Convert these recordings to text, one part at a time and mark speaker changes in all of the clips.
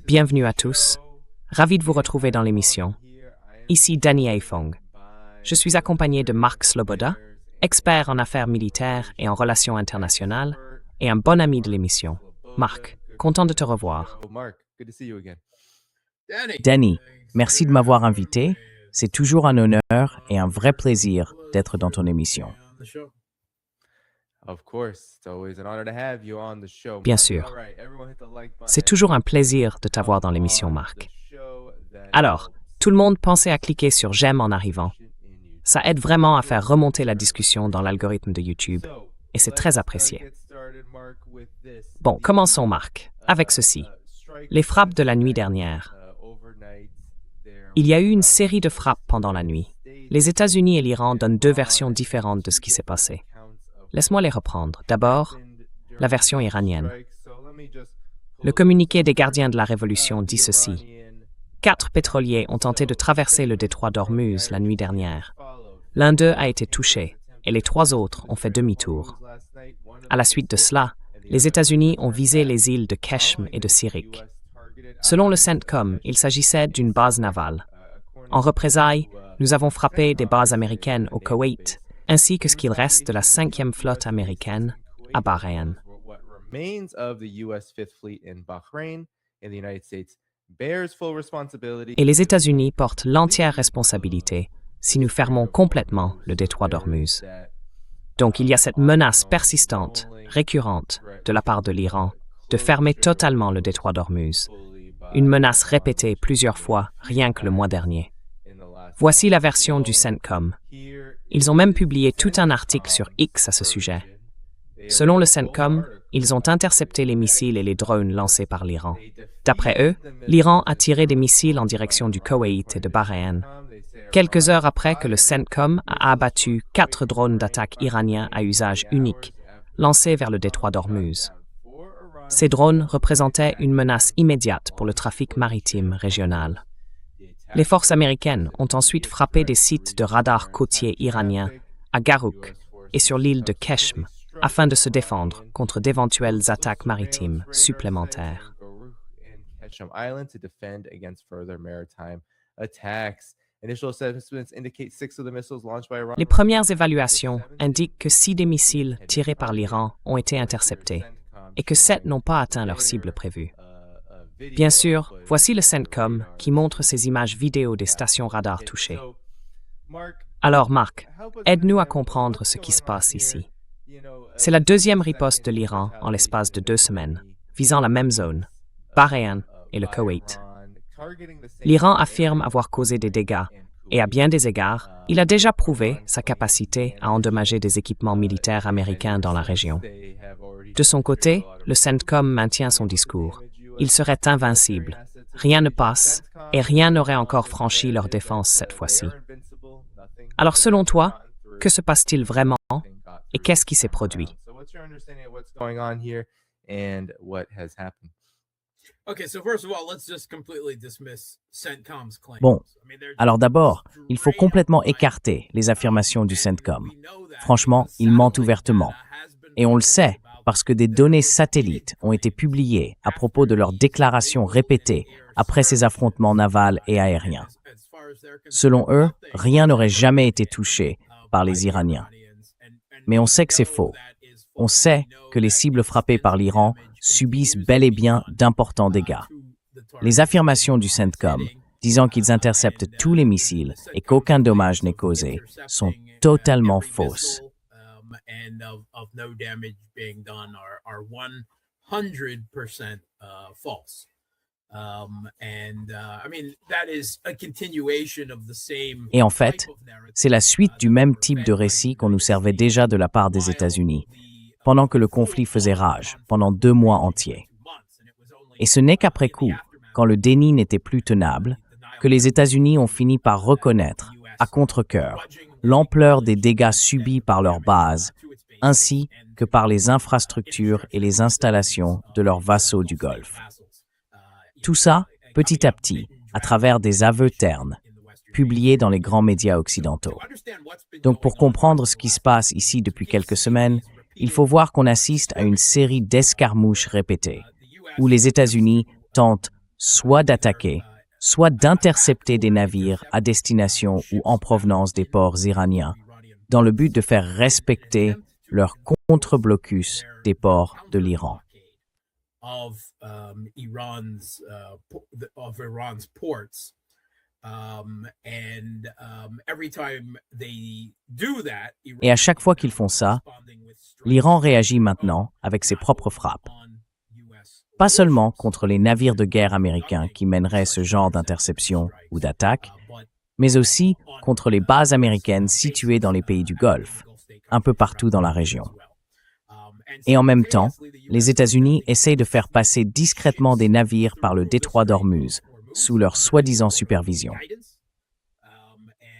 Speaker 1: Bienvenue à tous. Ravi de vous retrouver dans l'émission. Ici Danny Aifong. Je suis accompagné de Mark Sloboda, expert en affaires militaires et en relations internationales, et un bon ami de l'émission. Mark, content de te revoir.
Speaker 2: Danny, merci de m'avoir invité. C'est toujours un honneur et un vrai plaisir d'être dans ton émission.
Speaker 1: Bien sûr. C'est toujours un plaisir de t'avoir dans l'émission, Mark. Alors, tout le monde pensait à cliquer sur « J'aime » en arrivant. Ça aide vraiment à faire remonter la discussion dans l'algorithme de YouTube, et c'est très apprécié. Bon, commençons, Mark, avec ceci. Les frappes de la nuit dernière. Il y a eu une série de frappes pendant la nuit. Les États-Unis et l'Iran donnent deux versions différentes de ce qui s'est passé. Laisse-moi les reprendre. D'abord, la version iranienne. Le communiqué des gardiens de la Révolution dit ceci. 4 pétroliers ont tenté de traverser le détroit d'Ormuz la nuit dernière. L'un d'eux a été touché et les 3 autres ont fait demi-tour. À la suite de cela, les États-Unis ont visé les îles de Keshm et de Sirik. Selon le CENTCOM, il s'agissait d'une base navale. En représailles, nous avons frappé des bases américaines au Koweït, ainsi que ce qu'il reste de la 5e flotte américaine à Bahreïn. Et les États-Unis portent l'entière responsabilité si nous fermons complètement le détroit d'Ormuz. Donc il y a cette menace persistante, récurrente, de la part de l'Iran, de fermer totalement le détroit d'Ormuz. Une menace répétée plusieurs fois, rien que le mois dernier. Voici la version du CENTCOM. Ils ont même publié tout un article sur X à ce sujet. Selon le CENTCOM, ils ont intercepté les missiles et les drones lancés par l'Iran. D'après eux, l'Iran a tiré des missiles en direction du Koweït et de Bahreïn. Quelques heures après que le CENTCOM a abattu 4 drones d'attaque iraniens à usage unique, lancés vers le détroit d'Ormuz. Ces drones représentaient une menace immédiate pour le trafic maritime régional. Les forces américaines ont ensuite frappé des sites de radars côtiers iraniens à Garouk et sur l'île de Keshm afin de se défendre contre d'éventuelles attaques maritimes supplémentaires. Les premières évaluations indiquent que 6 des missiles tirés par l'Iran ont été interceptés et que 7 n'ont pas atteint leur cible prévue. Bien sûr, voici le CENTCOM qui montre ces images vidéo des stations radars touchées. Alors, Mark, aide-nous à comprendre ce qui se passe ici. C'est la 2e riposte de l'Iran en l'espace de 2 semaines, visant la même zone, Bahreïn et le Koweït. L'Iran affirme avoir causé des dégâts et à bien des égards, il a déjà prouvé sa capacité à endommager des équipements militaires américains dans la région. De son côté, le CENTCOM maintient son discours. Ils seraient invincibles. Rien ne passe et rien n'aurait encore franchi leur défense cette fois-ci. Alors selon toi, que se passe-t-il vraiment et qu'est-ce qui s'est produit?
Speaker 2: Bon, alors d'abord, il faut complètement écarter les affirmations du CENTCOM. Franchement, ils mentent ouvertement. Et on le sait parce que des données satellites ont été publiées à propos de leurs déclarations répétées après ces affrontements navals et aériens. Selon eux, rien n'aurait jamais été touché par les Iraniens. Mais on sait que c'est faux. On sait que les cibles frappées par l'Iran subissent bel et bien d'importants dégâts. Les affirmations du CENTCOM, disant qu'ils interceptent tous les missiles et qu'aucun dommage n'est causé, sont totalement fausses. Et en fait, c'est la suite du même type de récit qu'on nous servait déjà de la part des États-Unis, pendant que le conflit faisait rage, pendant 2 mois entiers. Et ce n'est qu'après coup, quand le déni n'était plus tenable, que les États-Unis ont fini par reconnaître, à contre-cœur, l'ampleur des dégâts subis par leur base, ainsi que par les infrastructures et les installations de leurs vassaux du Golfe. Tout ça, petit à petit, à travers des aveux ternes, publiés dans les grands médias occidentaux. Donc pour comprendre ce qui se passe ici depuis quelques semaines, il faut voir qu'on assiste à une série d'escarmouches répétées. où les États-Unis tentent soit d'attaquer, soit d'intercepter des navires à destination ou en provenance des ports iraniens, dans le but de faire respecter leur contre-blocus des ports de l'Iran. Et à chaque fois qu'ils font ça, l'Iran réagit maintenant avec ses propres frappes. Pas seulement contre les navires de guerre américains qui mèneraient ce genre d'interception ou d'attaque, mais aussi contre les bases américaines situées dans les pays du Golfe, un peu partout dans la région. Et en même temps, les États-Unis essayent de faire passer discrètement des navires par le détroit d'Ormuz, sous leur soi-disant supervision.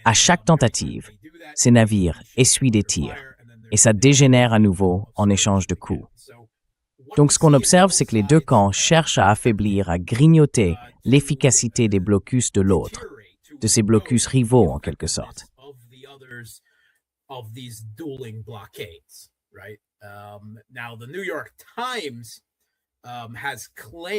Speaker 2: À chaque tentative, ces navires essuient des tirs, et ça dégénère à nouveau en échange de coups. Donc ce qu'on observe, c'est que les deux camps cherchent à affaiblir, à grignoter l'efficacité des blocus de l'autre, de ces blocus rivaux en quelque sorte.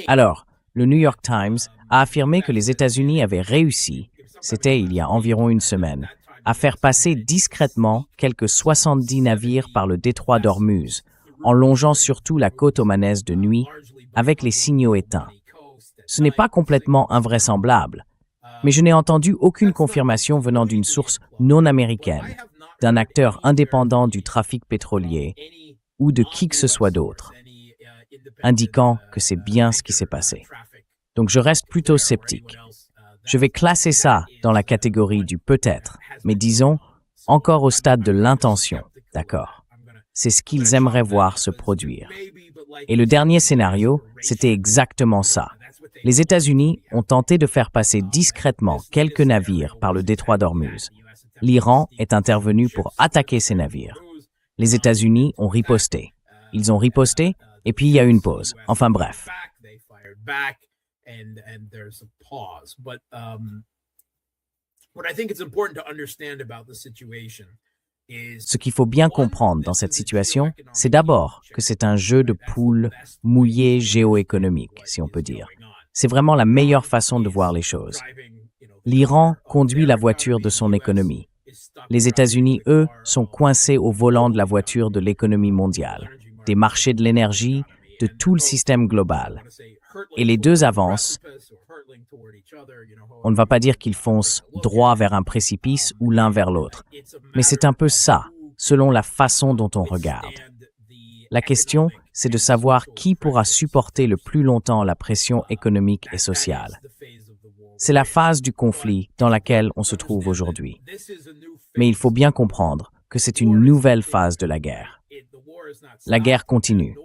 Speaker 2: Alors, le New York Times a affirmé que les États-Unis avaient réussi, c'était il y a environ une semaine, à faire passer discrètement quelques 70 navires par le détroit d'Ormuz, en longeant surtout la côte omanaise de nuit, avec les signaux éteints. Ce n'est pas complètement invraisemblable, mais je n'ai entendu aucune confirmation venant d'une source non américaine, d'un acteur indépendant du trafic pétrolier ou de qui que ce soit d'autre, indiquant que c'est bien ce qui s'est passé. Donc je reste plutôt sceptique. Je vais classer ça dans la catégorie du peut-être, mais disons encore au stade de l'intention, d'accord? C'est ce qu'ils aimeraient voir se produire. Et le dernier scénario, c'était exactement ça. Les États-Unis ont tenté de faire passer discrètement quelques navires par le détroit d'Ormuz. L'Iran est intervenu pour attaquer ces navires. Les États-Unis ont riposté. Ils ont riposté, et puis il y a eu une pause. Enfin bref. Ce qu'il faut bien comprendre dans cette situation, c'est d'abord que c'est un jeu de poules mouillé géoéconomique, si on peut dire. C'est vraiment la meilleure façon de voir les choses. L'Iran conduit la voiture de son économie. Les États-Unis, eux, sont coincés au volant de la voiture de l'économie mondiale, des marchés de l'énergie, de tout le système global. Et les deux avancent. On ne va pas dire qu'ils foncent droit vers un précipice ou l'un vers l'autre, mais c'est un peu ça, selon la façon dont on regarde. La question, c'est de savoir qui pourra supporter le plus longtemps la pression économique et sociale. C'est la phase du conflit dans laquelle on se trouve aujourd'hui. Mais il faut bien comprendre que c'est une nouvelle phase de la guerre. La guerre continue.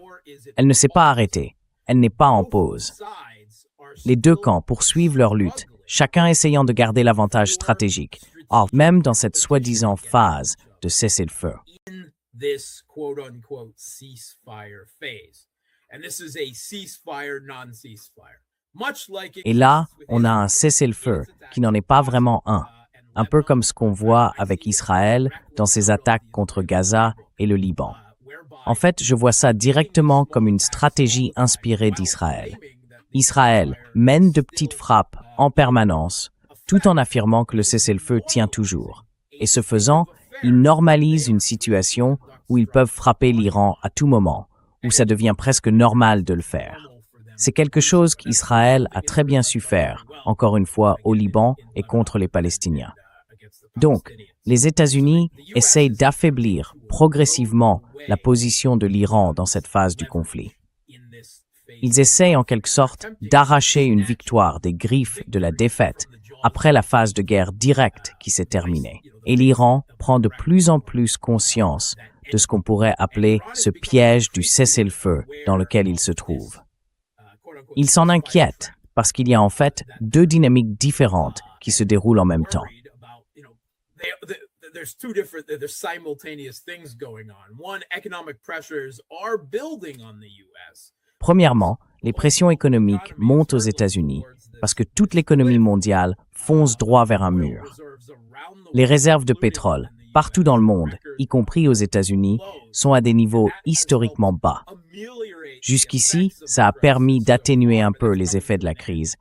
Speaker 2: Elle ne s'est pas arrêtée. Elle n'est pas en pause. Les deux camps poursuivent leur lutte, chacun essayant de garder l'avantage stratégique, or même dans cette soi-disant phase de cessez-le-feu. Et là, on a un cessez-le-feu qui n'en est pas vraiment un peu comme ce qu'on voit avec Israël dans ses attaques contre Gaza et le Liban. En fait, je vois ça directement comme une stratégie inspirée d'Israël. Israël mène de petites frappes en permanence, tout en affirmant que le cessez-le-feu tient toujours. Et ce faisant, ils normalisent une situation où ils peuvent frapper l'Iran à tout moment, où ça devient presque normal de le faire. C'est quelque chose qu'Israël a très bien su faire, encore une fois, au Liban et contre les Palestiniens. Donc, les États-Unis essayent d'affaiblir progressivement la position de l'Iran dans cette phase du conflit. Ils essayent en quelque sorte d'arracher une victoire des griffes de la défaite après la phase de guerre directe qui s'est terminée. Et l'Iran prend de plus en plus conscience de ce qu'on pourrait appeler ce piège du cessez-le-feu dans lequel il se trouve. Il s'en inquiète parce qu'il y a en fait deux dynamiques différentes qui se déroulent en même temps. Premièrement, les pressions économiques montent aux États-Unis parce que toute l'économie mondiale fonce droit vers un mur. Les réserves de pétrole, partout dans le monde, y compris aux États-Unis, sont à des niveaux historiquement bas. Jusqu'ici, ça a permis d'atténuer un peu les effets de la crise,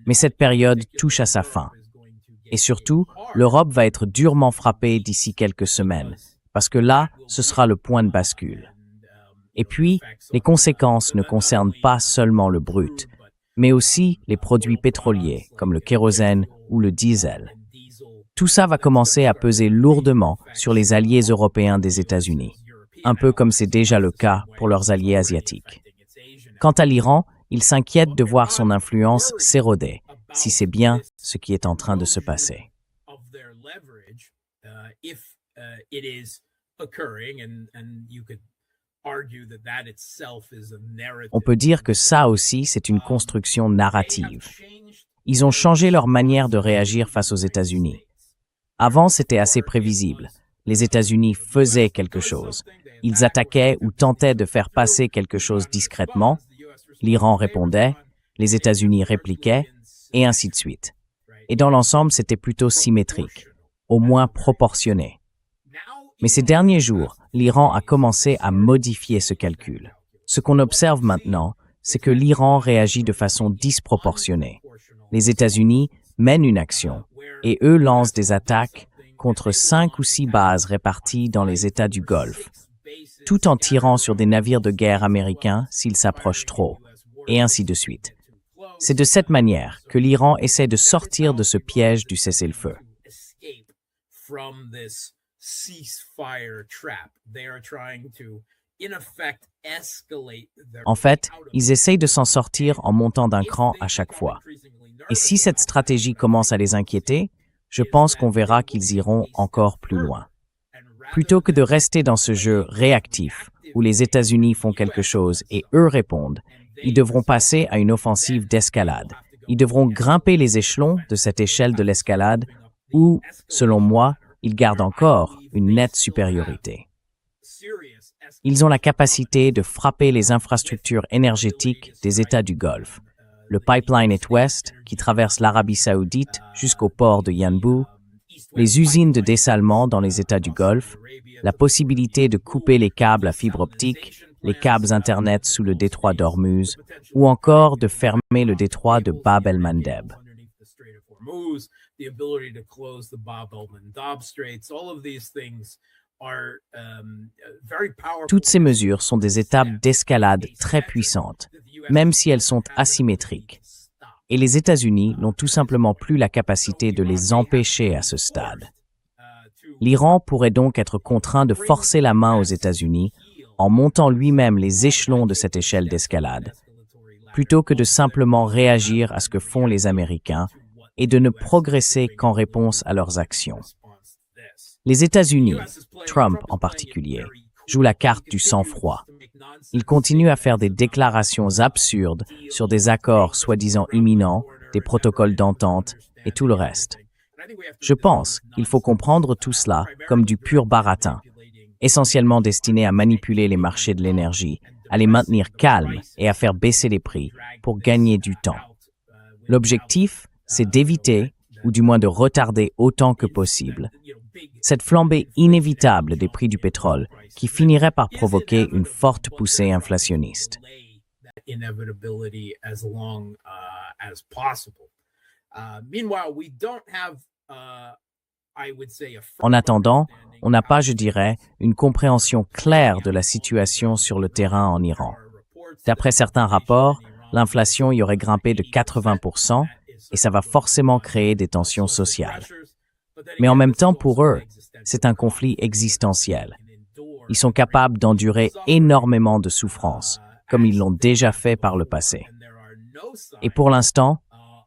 Speaker 2: mais cette période touche à sa fin. Et surtout, l'Europe va être durement frappée d'ici quelques semaines, parce que là, ce sera le point de bascule. Et puis, les conséquences ne concernent pas seulement le brut, mais aussi les produits pétroliers, comme le kérosène ou le diesel. Tout ça va commencer à peser lourdement sur les alliés européens des États-Unis, un peu comme c'est déjà le cas pour leurs alliés asiatiques. Quant à l'Iran, il s'inquiète de voir son influence s'éroder, si c'est bien ce qui est en train de se passer. On peut dire que ça aussi, c'est une construction narrative. Ils ont changé leur manière de réagir face aux États-Unis. Avant, c'était assez prévisible. Les États-Unis faisaient quelque chose. Ils attaquaient ou tentaient de faire passer quelque chose discrètement. L'Iran répondait, les États-Unis répliquaient, et ainsi de suite. Et dans l'ensemble, c'était plutôt symétrique, au moins proportionné. Mais ces derniers jours, l'Iran a commencé à modifier ce calcul. Ce qu'on observe maintenant, c'est que l'Iran réagit de façon disproportionnée. Les États-Unis mènent une action, et eux lancent des attaques contre 5 ou 6 bases réparties dans les États du Golfe, tout en tirant sur des navires de guerre américains s'ils s'approchent trop, et ainsi de suite. C'est de cette manière que l'Iran essaie de sortir de ce piège du cessez-le-feu. En fait, ils essayent de s'en sortir en montant d'un cran à chaque fois. Et si cette stratégie commence à les inquiéter, je pense qu'on verra qu'ils iront encore plus loin. Plutôt que de rester dans ce jeu réactif, où les États-Unis font quelque chose et eux répondent, ils devront passer à une offensive d'escalade. Ils devront grimper les échelons de cette échelle de l'escalade où, selon moi, ils gardent encore une nette supériorité. Ils ont la capacité de frapper les infrastructures énergétiques des États du Golfe. Le pipeline Est-Ouest, qui traverse l'Arabie saoudite jusqu'au port de Yanbu, les usines de dessalement dans les États du Golfe, la possibilité de couper les câbles à fibre optique, les câbles Internet sous le détroit d'Ormuz, ou encore de fermer le détroit de Bab el-Mandeb. Toutes ces mesures sont des étapes d'escalade très puissantes, même si elles sont asymétriques. Et les États-Unis n'ont tout simplement plus la capacité de les empêcher à ce stade. L'Iran pourrait donc être contraint de forcer la main aux États-Unis en montant lui-même les échelons de cette échelle d'escalade, plutôt que de simplement réagir à ce que font les Américains et de ne progresser qu'en réponse à leurs actions. Les États-Unis, Trump en particulier, jouent la carte du sang-froid. Il continue à faire des déclarations absurdes sur des accords soi-disant imminents, des protocoles d'entente et tout le reste. Je pense qu'il faut comprendre tout cela comme du pur baratin, essentiellement destiné à manipuler les marchés de l'énergie, à les maintenir calmes et à faire baisser les prix pour gagner du temps. L'objectif, c'est d'éviter, ou du moins de retarder autant que possible, cette flambée inévitable des prix du pétrole qui finirait par provoquer une forte poussée inflationniste. En attendant, on n'a pas, je dirais, une compréhension claire de la situation sur le terrain en Iran. D'après certains rapports, l'inflation y aurait grimpé de 80% et ça va forcément créer des tensions sociales. Mais en même temps, pour eux, c'est un conflit existentiel. Ils sont capables d'endurer énormément de souffrances, comme ils l'ont déjà fait par le passé. Et pour l'instant,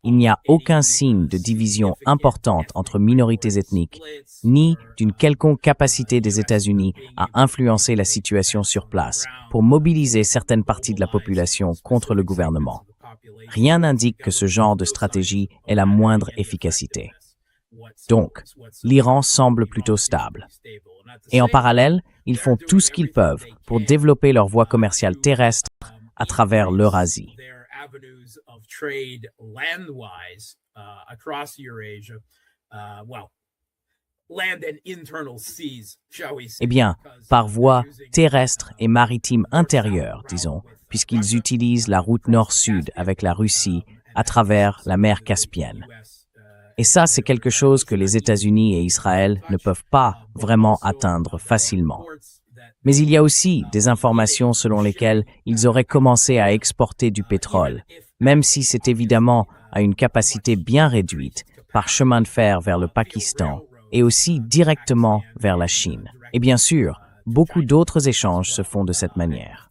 Speaker 2: il n'y a aucun signe de division importante entre minorités ethniques, ni d'une quelconque capacité des États-Unis à influencer la situation sur place pour mobiliser certaines parties de la population contre le gouvernement. Rien n'indique que ce genre de stratégie ait la moindre efficacité. Donc, l'Iran semble plutôt stable. Et en parallèle, ils font tout ce qu'ils peuvent pour développer leur voie commerciale terrestre à travers l'Eurasie. Eh bien, par voie terrestre et maritime intérieure, disons, puisqu'ils utilisent la route nord-sud avec la Russie à travers la mer Caspienne. Et ça, c'est quelque chose que les États-Unis et Israël ne peuvent pas vraiment atteindre facilement. Mais il y a aussi des informations selon lesquelles ils auraient commencé à exporter du pétrole, même si c'est évidemment à une capacité bien réduite, par chemin de fer vers le Pakistan et aussi directement vers la Chine. Et bien sûr, beaucoup d'autres échanges se font de cette manière.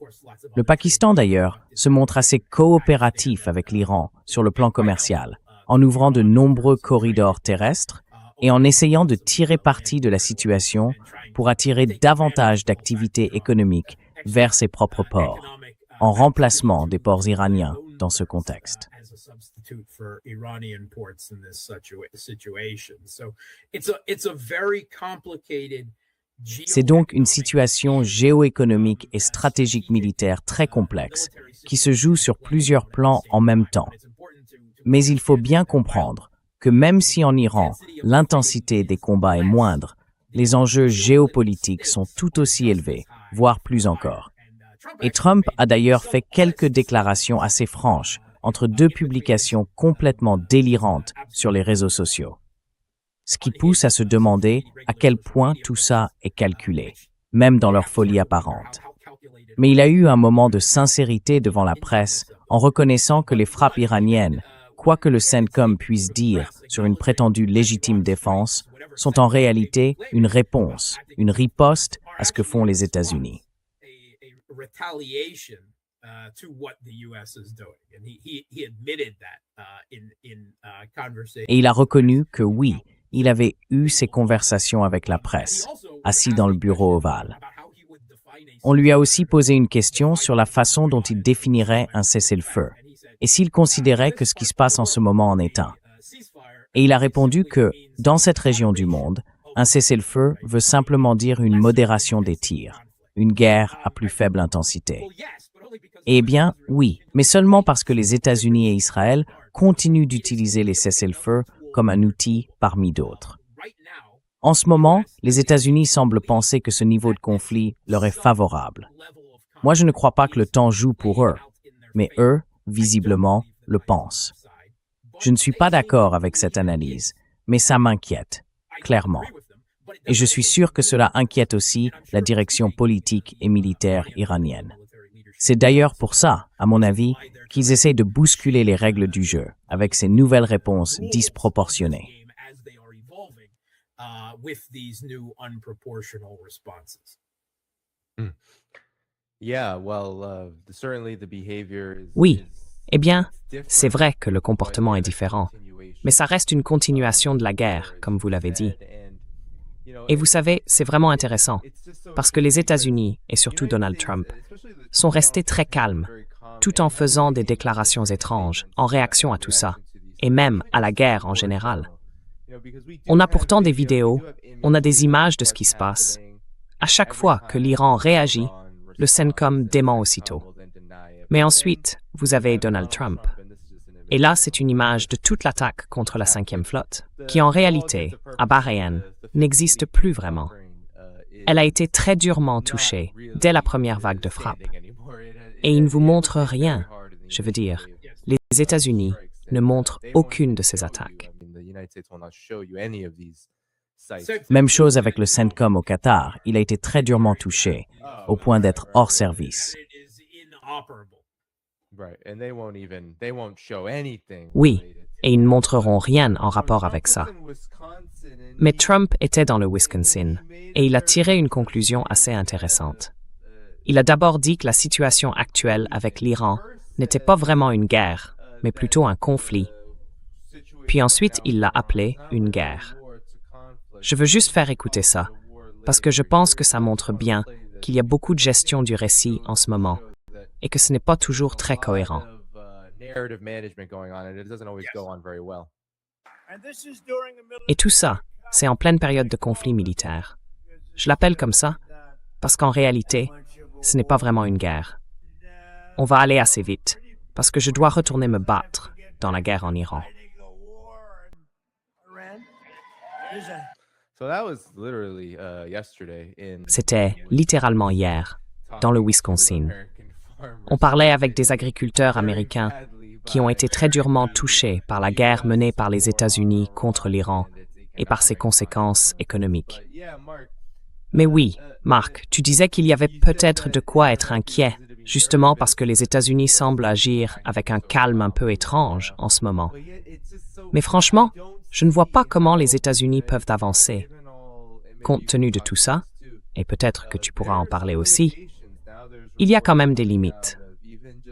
Speaker 2: Le Pakistan, d'ailleurs, se montre assez coopératif avec l'Iran sur le plan commercial, en ouvrant de nombreux corridors terrestres et en essayant de tirer parti de la situation pour attirer davantage d'activités économiques vers ses propres ports, en remplacement des ports iraniens dans ce contexte. C'est donc une situation géoéconomique et stratégique militaire très complexe qui se joue sur plusieurs plans en même temps. Mais il faut bien comprendre que même si en Iran, l'intensité des combats est moindre, les enjeux géopolitiques sont tout aussi élevés, voire plus encore. Et Trump a d'ailleurs fait quelques déclarations assez franches entre deux publications complètement délirantes sur les réseaux sociaux. Ce qui pousse à se demander à quel point tout ça est calculé, même dans leur folie apparente. Mais il a eu un moment de sincérité devant la presse en reconnaissant que les frappes iraniennes, quoi que le CENTCOM puisse dire sur une prétendue légitime défense, sont en réalité une réponse, une riposte à ce que font les États-Unis. Et il a reconnu que oui, il avait eu ces conversations avec la presse, assis dans le bureau ovale. On lui a aussi posé une question sur la façon dont il définirait un cessez-le-feu, et s'il considérait que ce qui se passe en ce moment en est un. Et il a répondu que, dans cette région du monde, un cessez-le-feu veut simplement dire une modération des tirs, une guerre à plus faible intensité. Eh bien, oui, mais seulement parce que les États-Unis et Israël continuent d'utiliser les cessez-le-feu comme un outil parmi d'autres. En ce moment, les États-Unis semblent penser que ce niveau de conflit leur est favorable. Moi, je ne crois pas que le temps joue pour eux, mais eux, visiblement, le pensent. Je ne suis pas d'accord avec cette analyse, mais ça m'inquiète, clairement. Et je suis sûr que cela inquiète aussi la direction politique et militaire iranienne. C'est d'ailleurs pour ça, à mon avis, qu'ils essayent de bousculer les règles du jeu avec ces nouvelles réponses disproportionnées.
Speaker 1: Oui, eh bien, c'est vrai que le comportement est différent, mais ça reste une continuation de la guerre, comme vous l'avez dit. Et vous savez, c'est vraiment intéressant, parce que les États-Unis, et surtout Donald Trump, sont restés très calmes, tout en faisant des déclarations étranges en réaction à tout ça, et même à la guerre en général. On a pourtant des vidéos, on a des images de ce qui se passe. À chaque fois que l'Iran réagit, le CENTCOM dément aussitôt. Mais ensuite, vous avez Donald Trump. Et là, c'est une image de toute l'attaque contre la 5e flotte, qui en réalité, à Bahreïn, n'existe plus vraiment. Elle a été très durement touchée dès la première vague de frappe. Et ils ne vous montrent rien. Je veux dire, les États-Unis ne montrent aucune de ces attaques.
Speaker 2: Même chose avec le CENTCOM au Qatar, il a été très durement touché, au point d'être hors service.
Speaker 1: Oui, et ils ne montreront rien en rapport avec ça. Mais Trump était dans le Wisconsin, et il a tiré une conclusion assez intéressante. Il a d'abord dit que la situation actuelle avec l'Iran n'était pas vraiment une guerre, mais plutôt un conflit. Puis ensuite, il l'a appelé une guerre. Je veux juste faire écouter ça, parce que je pense que ça montre bien qu'il y a beaucoup de gestion du récit en ce moment, et que ce n'est pas toujours très cohérent. Et tout ça, c'est en pleine période de conflit militaire. Je l'appelle comme ça, parce qu'en réalité, ce n'est pas vraiment une guerre. On va aller assez vite, parce que je dois retourner me battre dans la guerre en Iran. C'était littéralement hier, dans le Wisconsin. On parlait avec des agriculteurs américains qui ont été très durement touchés par la guerre menée par les États-Unis contre l'Iran et par ses conséquences économiques. Mais oui, Marc, tu disais qu'il y avait peut-être de quoi être inquiet, justement parce que les États-Unis semblent agir avec un calme un peu étrange en ce moment. Mais franchement, je ne vois pas comment les États-Unis peuvent avancer. Compte tenu de tout ça, et peut-être que tu pourras en parler aussi, il y a quand même des limites.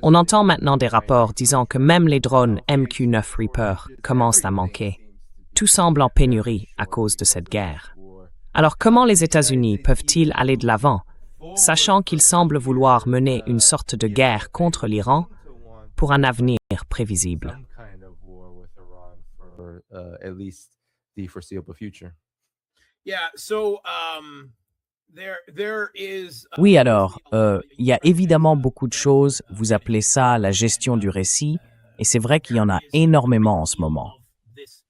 Speaker 1: On entend maintenant des rapports disant que même les drones MQ-9 Reaper commencent à manquer. Tout semble en pénurie à cause de cette guerre. Alors comment les États-Unis peuvent-ils aller de l'avant, sachant qu'ils semblent vouloir mener une sorte de guerre contre l'Iran pour un avenir prévisible?
Speaker 2: Oui, alors, il y a évidemment beaucoup de choses, vous appelez ça la gestion du récit, et c'est vrai qu'il y en a énormément en ce moment.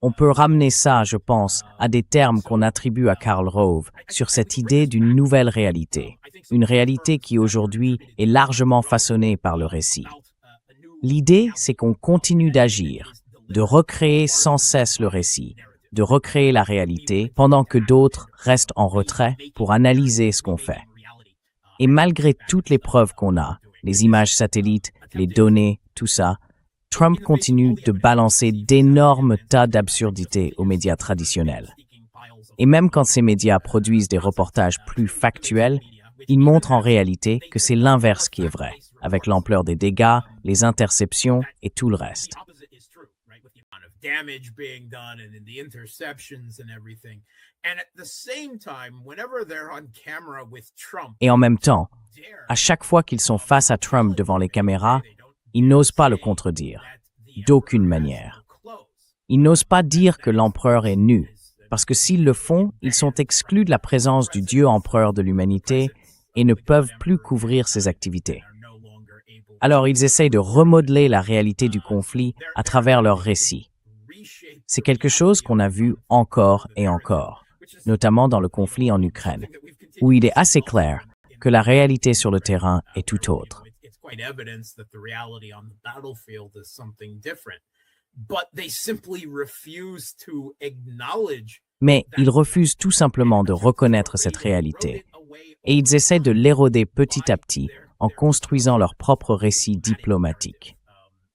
Speaker 2: On peut ramener ça, je pense, à des termes qu'on attribue à Karl Rove sur cette idée d'une nouvelle réalité, une réalité qui aujourd'hui est largement façonnée par le récit. L'idée, c'est qu'on continue d'agir, de recréer sans cesse le récit, de recréer la réalité pendant que d'autres restent en retrait pour analyser ce qu'on fait. Et malgré toutes les preuves qu'on a, les images satellites, les données, tout ça, Trump continue de balancer d'énormes tas d'absurdités aux médias traditionnels. Et même quand ces médias produisent des reportages plus factuels, ils montrent en réalité que c'est l'inverse qui est vrai, avec l'ampleur des dégâts, les interceptions et tout le reste. Et en même temps, à chaque fois qu'ils sont face à Trump devant les caméras, ils n'osent pas le contredire, d'aucune manière. Ils n'osent pas dire que l'empereur est nu, parce que s'ils le font, ils sont exclus de la présence du Dieu empereur de l'humanité et ne peuvent plus couvrir ses activités. Alors ils essayent de remodeler la réalité du conflit à travers leurs récits. C'est quelque chose qu'on a vu encore et encore, notamment dans le conflit en Ukraine, où il est assez clair que la réalité sur le terrain est tout autre. Mais ils refusent tout simplement de reconnaître cette réalité, et ils essaient de l'éroder petit à petit en construisant leur propre récit diplomatique.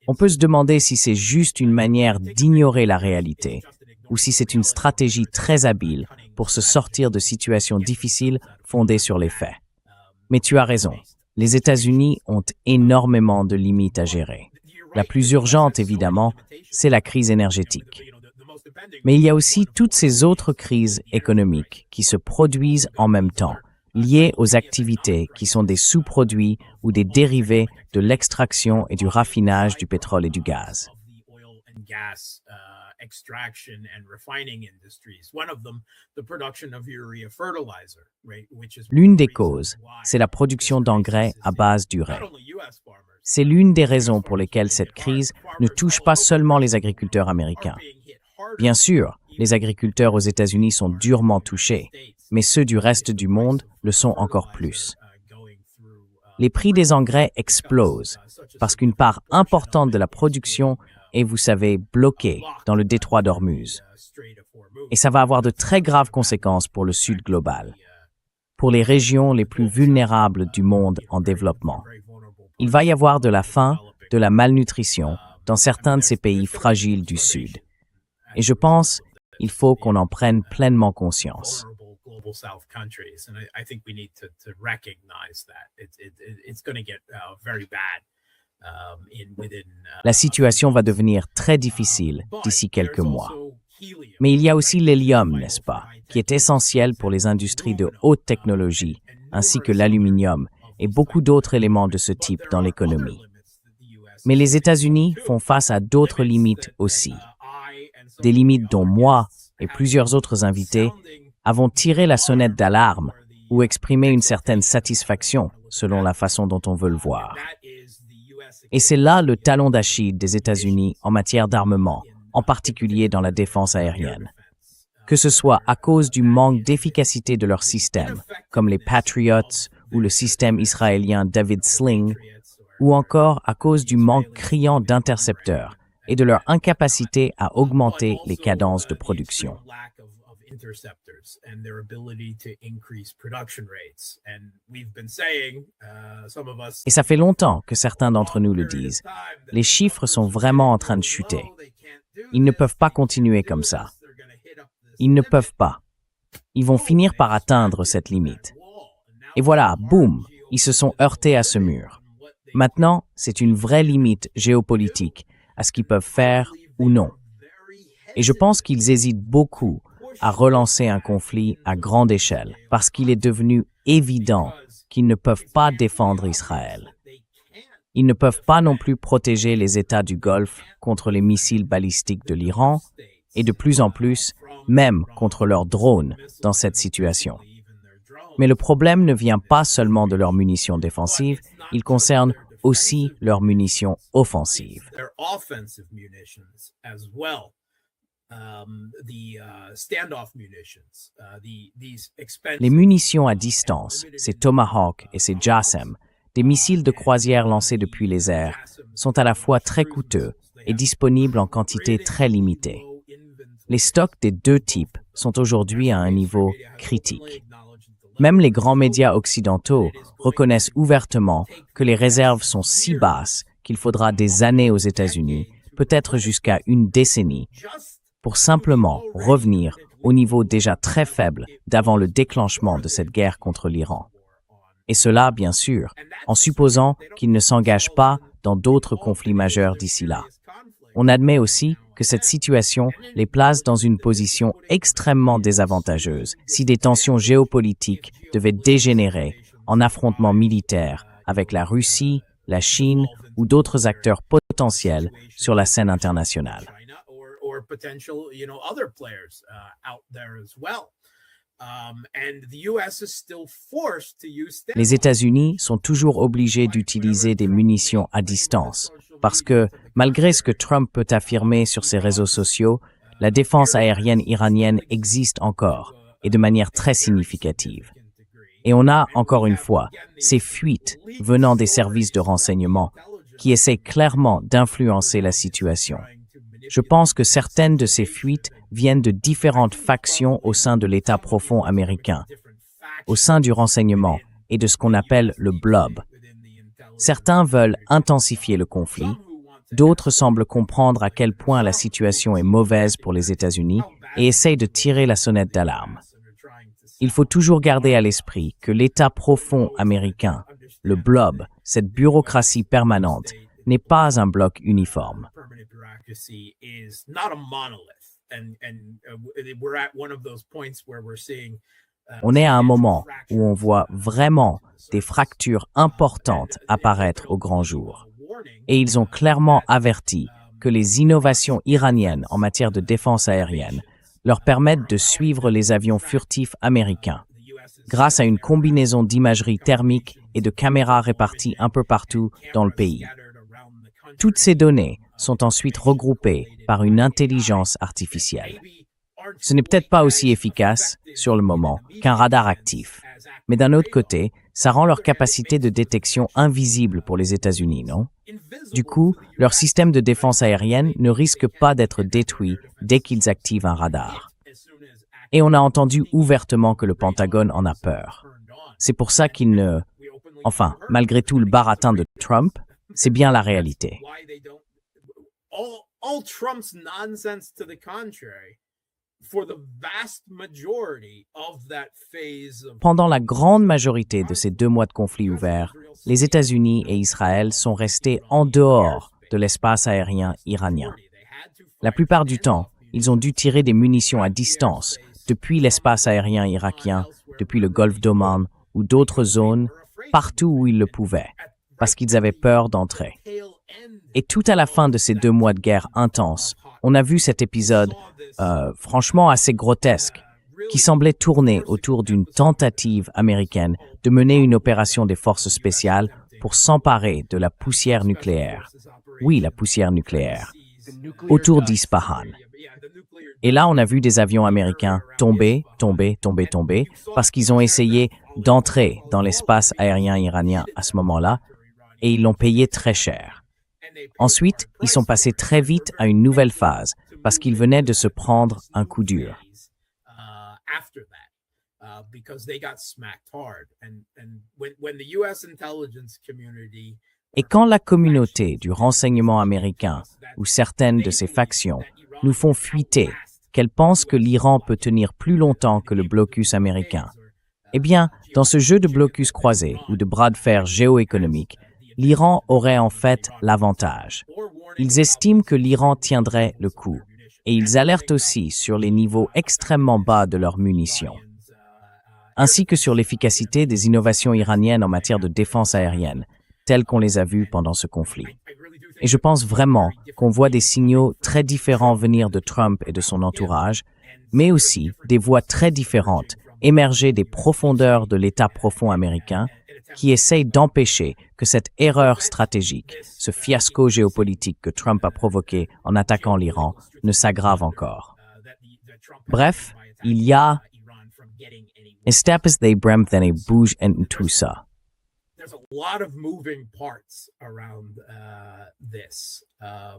Speaker 2: On peut se demander si c'est juste une manière d'ignorer la réalité, ou si c'est une stratégie très habile pour se sortir de situations difficiles fondées sur les faits. Mais tu as raison, les États-Unis ont énormément de limites à gérer. La plus urgente, évidemment, c'est la crise énergétique. Mais il y a aussi toutes ces autres crises économiques qui se produisent en même temps, liées aux activités qui sont des sous-produits ou des dérivés de l'extraction et du raffinage du pétrole et du gaz. L'une des causes, c'est la production d'engrais à base d'urée. C'est l'une des raisons pour lesquelles cette crise ne touche pas seulement les agriculteurs américains. Bien sûr, les agriculteurs aux États-Unis sont durement touchés, mais ceux du reste du monde le sont encore plus. Les prix des engrais explosent parce qu'une part importante de la production est, vous savez, bloquée dans le détroit d'Ormuz. Et ça va avoir de très graves conséquences pour le Sud global, pour les régions les plus vulnérables du monde en développement. Il va y avoir de la faim, de la malnutrition dans certains de ces pays fragiles du Sud. Et je pense qu'il faut qu'on en prenne pleinement conscience. La situation va devenir très difficile d'ici quelques mois. Mais il y a aussi l'hélium, n'est-ce pas, qui est essentiel pour les industries de haute technologie, ainsi que l'aluminium et beaucoup d'autres éléments de ce type dans l'économie. Mais les États-Unis font face à d'autres limites aussi. Des limites dont moi et plusieurs autres invités avons tiré la sonnette d'alarme ou exprimé une certaine satisfaction selon la façon dont on veut le voir. Et c'est là le talon d'Achille des États-Unis en matière d'armement, en particulier dans la défense aérienne. que ce soit à cause du manque d'efficacité de leur système, comme les Patriots ou le système israélien David Sling, ou encore à cause du manque criant d'intercepteurs et de leur incapacité à augmenter les cadences de production. Et ça fait longtemps que certains d'entre nous le disent. Les chiffres sont vraiment en train de chuter. Ils ne peuvent pas continuer comme ça. Ils ne peuvent pas. Ils vont finir par atteindre cette limite. Et voilà, boum, ils se sont heurtés à ce mur. Maintenant, c'est une vraie limite géopolitique à ce qu'ils peuvent faire ou non. Et je pense qu'ils hésitent beaucoup à relancer un conflit à grande échelle parce qu'il est devenu évident qu'ils ne peuvent pas défendre Israël. Ils ne peuvent pas non plus protéger les États du Golfe contre les missiles balistiques de l'Iran et de plus en plus, même contre leurs drones dans cette situation. Mais le problème ne vient pas seulement de leurs munitions défensives, il concerne aussi leurs munitions offensives. Les munitions à distance, ces Tomahawk et ces JASSM, des missiles de croisière lancés depuis les airs, sont à la fois très coûteux et disponibles en quantité très limitée. Les stocks des deux types sont aujourd'hui à un niveau critique. Même les grands médias occidentaux reconnaissent ouvertement que les réserves sont si basses qu'il faudra des années aux États-Unis, peut-être jusqu'à une décennie, pour simplement revenir au niveau déjà très faible d'avant le déclenchement de cette guerre contre l'Iran. Et cela, bien sûr, en supposant qu'ils ne s'engagent pas dans d'autres conflits majeurs d'ici là. On admet aussi que cette situation les place dans une position extrêmement désavantageuse si des tensions géopolitiques devaient dégénérer en affrontements militaires avec la Russie, la Chine ou d'autres acteurs potentiels sur la scène internationale. Les États-Unis sont toujours obligés d'utiliser des munitions à distance parce que, malgré ce que Trump peut affirmer sur ses réseaux sociaux, la défense aérienne iranienne existe encore et de manière très significative. Et on a, encore une fois, ces fuites venant des services de renseignement qui essaient clairement d'influencer la situation. Je pense que certaines de ces fuites viennent de différentes factions au sein de l'État profond américain, au sein du renseignement et de ce qu'on appelle le blob. Certains veulent intensifier le conflit, d'autres semblent comprendre à quel point la situation est mauvaise pour les États-Unis et essayent de tirer la sonnette d'alarme. Il faut toujours garder à l'esprit que l'État profond américain, le blob, cette bureaucratie permanente, n'est pas un bloc uniforme. On est à un moment où on voit vraiment des fractures importantes apparaître au grand jour. Et ils ont clairement averti que les innovations iraniennes en matière de défense aérienne leur permettent de suivre les avions furtifs américains grâce à une combinaison d'imagerie thermique et de caméras réparties un peu partout dans le pays. Toutes ces données sont ensuite regroupées par une intelligence artificielle. Ce n'est peut-être pas aussi efficace, sur le moment, qu'un radar actif. Mais d'un autre côté, ça rend leur capacité de détection invisible pour les États-Unis, non? Du coup, leur système de défense aérienne ne risque pas d'être détruit dès qu'ils activent un radar. Et on a entendu ouvertement que le Pentagone en a peur. C'est pour ça qu'il ne... Enfin, malgré tout le baratin de Trump, c'est bien la réalité.
Speaker 3: All Trump's nonsense to the contrary, for the vast majority of that phase of...
Speaker 2: Pendant la grande majorité de ces 2 mois de conflit ouvert, les États-Unis et Israël sont restés en dehors de l'espace aérien iranien. La plupart du temps, ils ont dû tirer des munitions à distance depuis l'espace aérien irakien, depuis le golfe d'Oman ou d'autres zones, partout où ils le pouvaient, parce qu'ils avaient peur d'entrer. Et tout à la fin de ces 2 mois de guerre intense, on a vu cet épisode, franchement assez grotesque, qui semblait tourner autour d'une tentative américaine de mener une opération des forces spéciales pour s'emparer de la poussière nucléaire. Oui, la poussière nucléaire. Autour d'Ispahan. Et là, on a vu des avions américains tomber, parce qu'ils ont essayé d'entrer dans l'espace aérien iranien à ce moment-là, et ils l'ont payé très cher. Ensuite, ils sont passés très vite à une nouvelle phase, parce qu'ils venaient de se prendre un coup dur. Et quand la communauté du renseignement américain ou certaines de ses factions nous font fuiter qu'elles pensent que l'Iran peut tenir plus longtemps que le blocus américain, eh bien, dans ce jeu de blocus croisé ou de bras de fer géoéconomique, l'Iran aurait en fait l'avantage. Ils estiment que l'Iran tiendrait le coup et ils alertent aussi sur les niveaux extrêmement bas de leurs munitions, ainsi que sur l'efficacité des innovations iraniennes en matière de défense aérienne, telles qu'on les a vues pendant ce conflit. Et je pense vraiment qu'on voit des signaux très différents venir de Trump et de son entourage, mais aussi des voix très différentes émerger des profondeurs de l'État profond américain qui essayent d'empêcher que cette erreur stratégique, ce fiasco géopolitique que Trump a provoqué en attaquant l'Iran, ne s'aggrave encore. Bref, il y a étapes des brèmes et bouge en tout ça.
Speaker 3: There's a lot of moving parts around this, I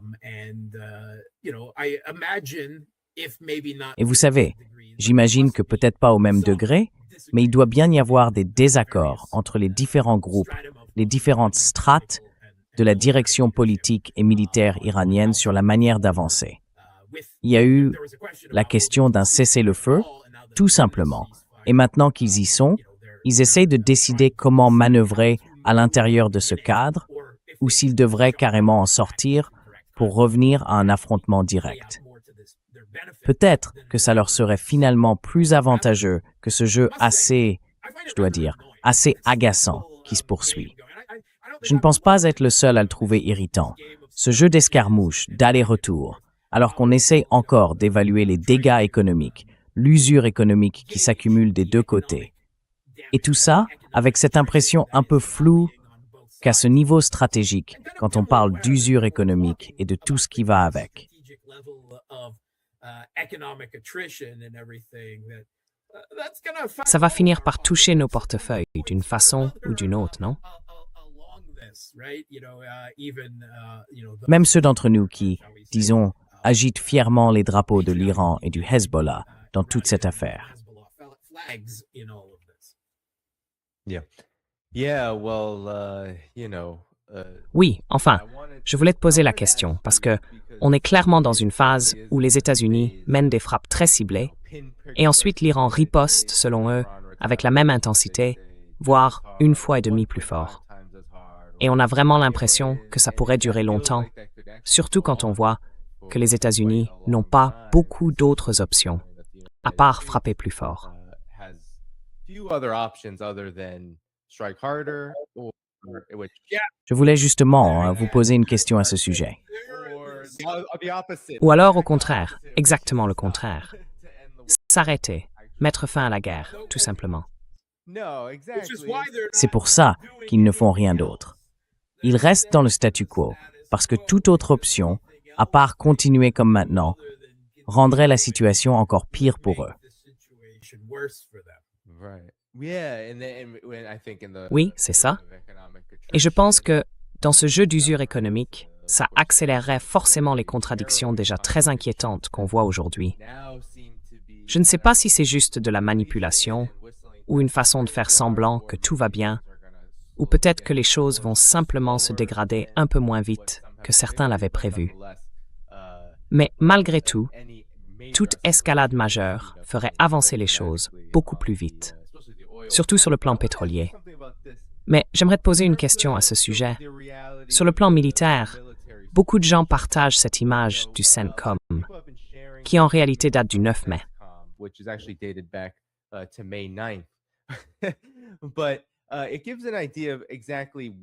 Speaker 3: imagine if maybe not.
Speaker 2: Et vous savez, j'imagine que peut-être pas au même degré, mais il doit bien y avoir des désaccords entre les différents groupes, les différentes strates de la direction politique et militaire iranienne sur la manière d'avancer. Il y a eu la question d'un cessez-le-feu, tout simplement, et maintenant qu'ils y sont, ils essayent de décider comment manœuvrer à l'intérieur de ce cadre ou s'ils devraient carrément en sortir pour revenir à un affrontement direct. Peut-être que ça leur serait finalement plus avantageux que ce jeu assez agaçant qui se poursuit. Je ne pense pas être le seul à le trouver irritant. Ce jeu d'escarmouche, d'aller-retour, alors qu'on essaie encore d'évaluer les dégâts économiques, l'usure économique qui s'accumule des deux côtés. Et tout ça avec cette impression un peu floue qu'à ce niveau stratégique, quand on parle d'usure économique et de tout ce qui va avec.
Speaker 1: Ça va finir par toucher nos portefeuilles d'une façon ou d'une autre, non?
Speaker 2: Même ceux d'entre nous qui, disons, agitent fièrement les drapeaux de l'Iran et du Hezbollah dans toute cette affaire.
Speaker 1: Oui, enfin, je voulais te poser la question parce que on est clairement dans une phase où les États-Unis mènent des frappes très ciblées et ensuite l'Iran riposte, selon eux, avec la même intensité, voire 1,5 fois plus fort. Et on a vraiment l'impression que ça pourrait durer longtemps, surtout quand on voit que les États-Unis n'ont pas beaucoup d'autres options, à part frapper plus fort.
Speaker 2: Je voulais justement vous poser une question à ce sujet.
Speaker 1: Ou alors, au contraire, exactement le contraire. S'arrêter, mettre fin à la guerre, tout simplement.
Speaker 2: C'est pour ça qu'ils ne font rien d'autre. Ils restent dans le statu quo, parce que toute autre option, à part continuer comme maintenant, rendrait la situation encore pire pour eux.
Speaker 1: Oui, c'est ça. Et je pense que, dans ce jeu d'usure économique, ça accélérerait forcément les contradictions déjà très inquiétantes qu'on voit aujourd'hui. Je ne sais pas si c'est juste de la manipulation, ou une façon de faire semblant que tout va bien, ou peut-être que les choses vont simplement se dégrader un peu moins vite que certains l'avaient prévu. Mais malgré tout, toute escalade majeure ferait avancer les choses beaucoup plus vite, surtout sur le plan pétrolier. Mais j'aimerais te poser une question à ce sujet. Sur le plan militaire, beaucoup de gens partagent cette image du CENTCOM, qui en réalité date du 9 mai.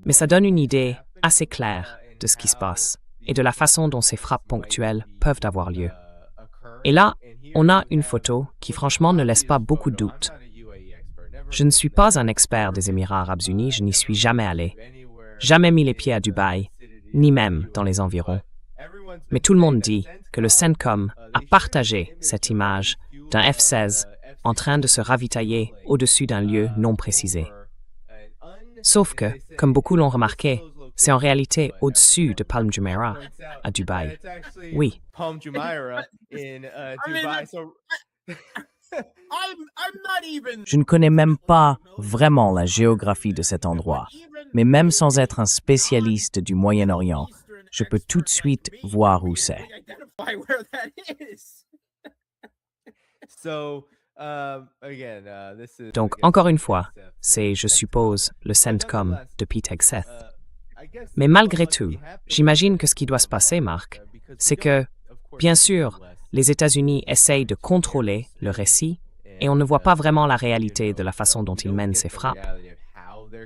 Speaker 1: Mais ça donne une idée assez claire de ce qui se passe et de la façon dont ces frappes ponctuelles peuvent avoir lieu. Et là, on a une photo qui franchement ne laisse pas beaucoup de doutes. Je ne suis pas un expert des Émirats arabes unis, je n'y suis jamais allé, jamais mis les pieds à Dubaï, ni même dans les environs. mais tout le monde dit que le CENTCOM a partagé cette image d'un F-16 en train de se ravitailler au-dessus d'un lieu non précisé. Sauf que, comme beaucoup l'ont remarqué, c'est en réalité au-dessus de Palm Jumeirah, à Dubaï. Oui.
Speaker 4: Palm Jumeirah in Dubai.
Speaker 2: Je ne connais même pas vraiment la géographie de cet endroit, mais même sans être un spécialiste du Moyen-Orient, je peux tout de suite voir où c'est.
Speaker 1: Donc, encore une fois, c'est, je suppose, le CENTCOM de Pete Hegseth. Mais malgré tout, j'imagine que ce qui doit se passer, Marc, c'est que, bien sûr, les États-Unis essayent de contrôler le récit et on ne voit pas vraiment la réalité de la façon dont ils mènent ces frappes.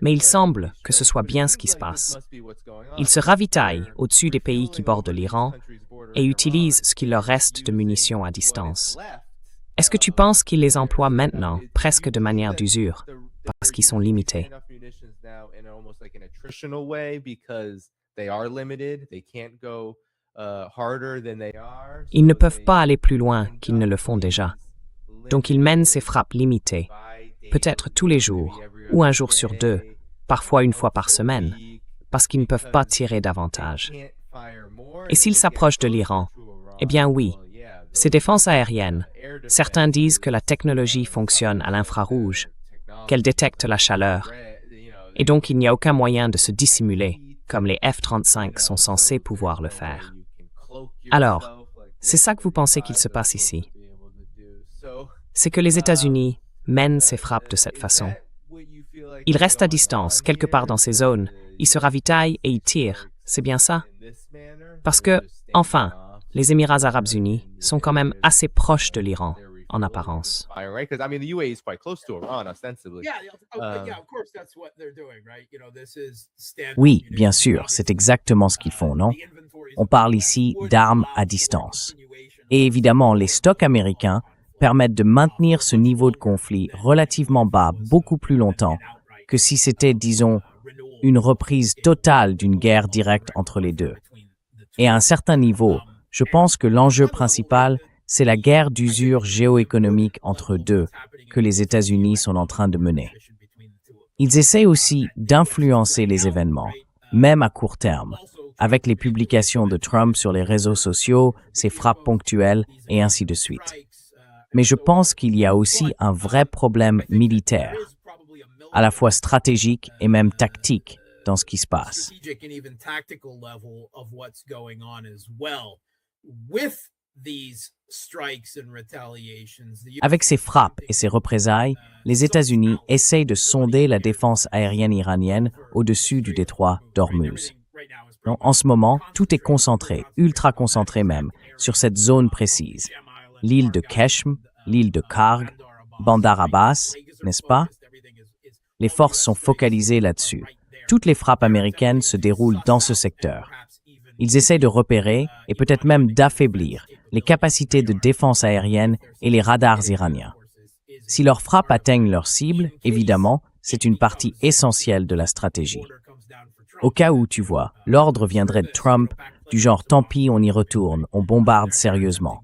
Speaker 1: Mais il semble que ce soit bien ce qui se passe. Ils se ravitaillent au-dessus des pays qui bordent l'Iran et utilisent ce qu'il leur reste de munitions à distance. Est-ce que tu penses qu'ils les emploient maintenant presque de manière d'usure parce qu'ils sont limités? Ils ne peuvent pas aller plus loin qu'ils ne le font déjà. Donc ils mènent ces frappes limitées, peut-être tous les jours, ou un jour sur deux, parfois une fois par semaine, parce qu'ils ne peuvent pas tirer davantage. Et s'ils s'approchent de l'Iran, eh bien oui, ces défenses aériennes, certains disent que la technologie fonctionne à l'infrarouge, qu'elle détecte la chaleur, et donc il n'y a aucun moyen de se dissimuler, comme les F-35 sont censés pouvoir le faire. Alors, c'est ça que vous pensez qu'il se passe ici? C'est que les États-Unis mènent ces frappes de cette façon. Ils restent à distance, quelque part dans ces zones, ils se ravitaillent et ils tirent, c'est bien ça? Parce que, enfin, les Émirats arabes unis sont quand même assez proches de l'Iran, en apparence.
Speaker 2: Oui, bien sûr, c'est exactement ce qu'ils font, non? On parle ici d'armes à distance. Et évidemment, les stocks américains permettent de maintenir ce niveau de conflit relativement bas beaucoup plus longtemps que si c'était, disons, une reprise totale d'une guerre directe entre les deux. Et à un certain niveau, je pense que l'enjeu principal, c'est la guerre d'usure géoéconomique entre deux que les États-Unis sont en train de mener. Ils essaient aussi d'influencer les événements, même à court terme, avec les publications de Trump sur les réseaux sociaux, ses frappes ponctuelles et ainsi de suite. Mais je pense qu'il y a aussi un vrai problème militaire, à la fois stratégique et même tactique dans ce qui se passe. Avec ces frappes et ces représailles, les États-Unis essayent de sonder la défense aérienne iranienne au-dessus du détroit d'Ormuz. En ce moment, tout est concentré, ultra concentré même, sur cette zone précise. L'île de Keshm, l'île de Karg, Bandar Abbas, n'est-ce pas? Les forces sont focalisées là-dessus. Toutes les frappes américaines se déroulent dans ce secteur. Ils essaient de repérer et peut-être même d'affaiblir les capacités de défense aérienne et les radars iraniens. Si leurs frappes atteignent leur cible, évidemment, c'est une partie essentielle de la stratégie. Au cas où, tu vois, l'ordre viendrait de Trump, du genre « tant pis, on y retourne, on bombarde sérieusement ».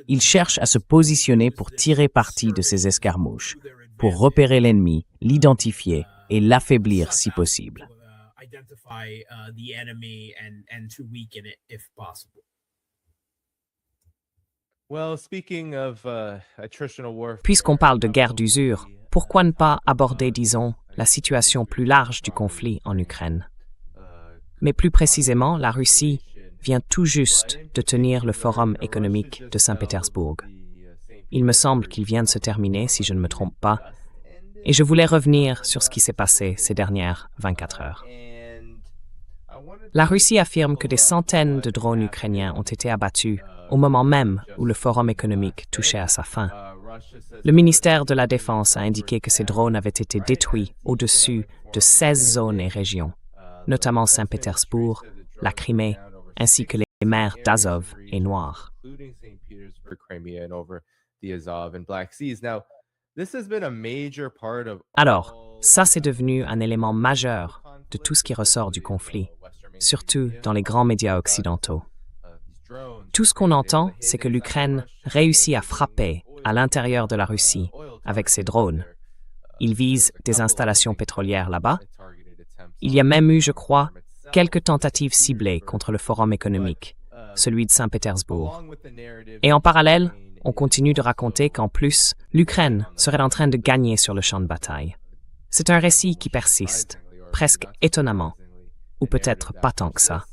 Speaker 2: Il cherche à se positionner pour tirer parti de ces escarmouches, pour repérer l'ennemi, l'identifier et l'affaiblir si possible.
Speaker 1: Puisqu'on parle de guerre d'usure, pourquoi ne pas aborder, disons, la situation plus large du conflit en Ukraine? Mais plus précisément, la Russie vient tout juste de tenir le Forum économique de Saint-Pétersbourg. Il me semble qu'il vient de se terminer, si je ne me trompe pas, et je voulais revenir sur ce qui s'est passé ces dernières 24 heures. La Russie affirme que des centaines de drones ukrainiens ont été abattus au moment même où le Forum économique touchait à sa fin. Le ministère de la Défense a indiqué que ces drones avaient été détruits au-dessus de 16 zones et régions, notamment Saint-Pétersbourg, la Crimée, ainsi que les mers d'Azov et Noire. Alors, ça c'est devenu un élément majeur de tout ce qui ressort du conflit, surtout dans les grands médias occidentaux. Tout ce qu'on entend, c'est que l'Ukraine réussit à frapper à l'intérieur de la Russie avec ses drones. Ils visent des installations pétrolières là-bas. Il y a même eu, je crois, quelques tentatives ciblées contre le Forum économique, celui de Saint-Pétersbourg. Et en parallèle, on continue de raconter qu'en plus, l'Ukraine serait en train de gagner sur le champ de bataille. C'est un récit qui persiste, presque étonnamment, ou peut-être pas tant que ça.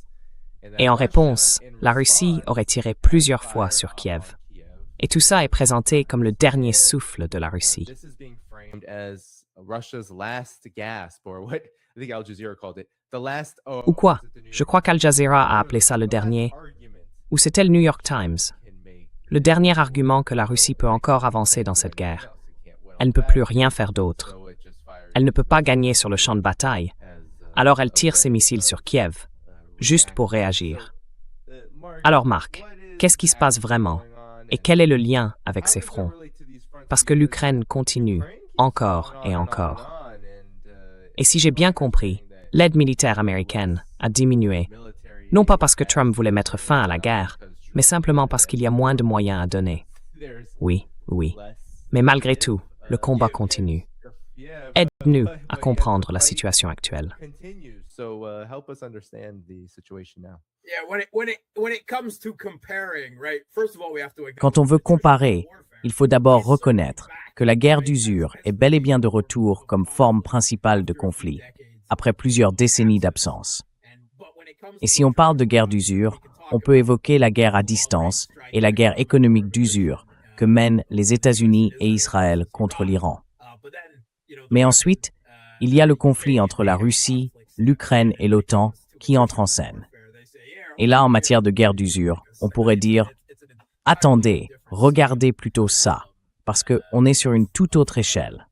Speaker 1: Et en réponse, la Russie aurait tiré plusieurs fois sur Kiev. Et tout ça est présenté comme le dernier souffle de la Russie. Ou quoi? Je crois qu'Al Jazeera a appelé ça le dernier. Ou c'était le New York Times. Le dernier argument que la Russie peut encore avancer dans cette guerre. Elle ne peut plus rien faire d'autre. Elle ne peut pas gagner sur le champ de bataille. Alors elle tire ses missiles sur Kiev, juste pour réagir. Alors Marc, qu'est-ce qui se passe vraiment? Et quel est le lien avec ces fronts? Parce que l'Ukraine continue, encore et encore. Et si j'ai bien compris, l'aide militaire américaine a diminué, non pas parce que Trump voulait mettre fin à la guerre, mais simplement parce qu'il y a moins de moyens à donner. Oui. Mais malgré tout, le combat continue. Aide-nous à comprendre la situation actuelle.
Speaker 2: Quand on veut comparer, il faut d'abord reconnaître que la guerre d'usure est bel et bien de retour comme forme principale de conflit, après plusieurs décennies d'absence. Et si on parle de guerre d'usure, on peut évoquer la guerre à distance et la guerre économique d'usure que mènent les États-Unis et Israël contre l'Iran. Mais ensuite, il y a le conflit entre la Russie, l'Ukraine et l'OTAN qui entre en scène. Et là, en matière de guerre d'usure, on pourrait dire « Attendez, regardez plutôt ça, parce qu'on est sur une toute autre échelle. »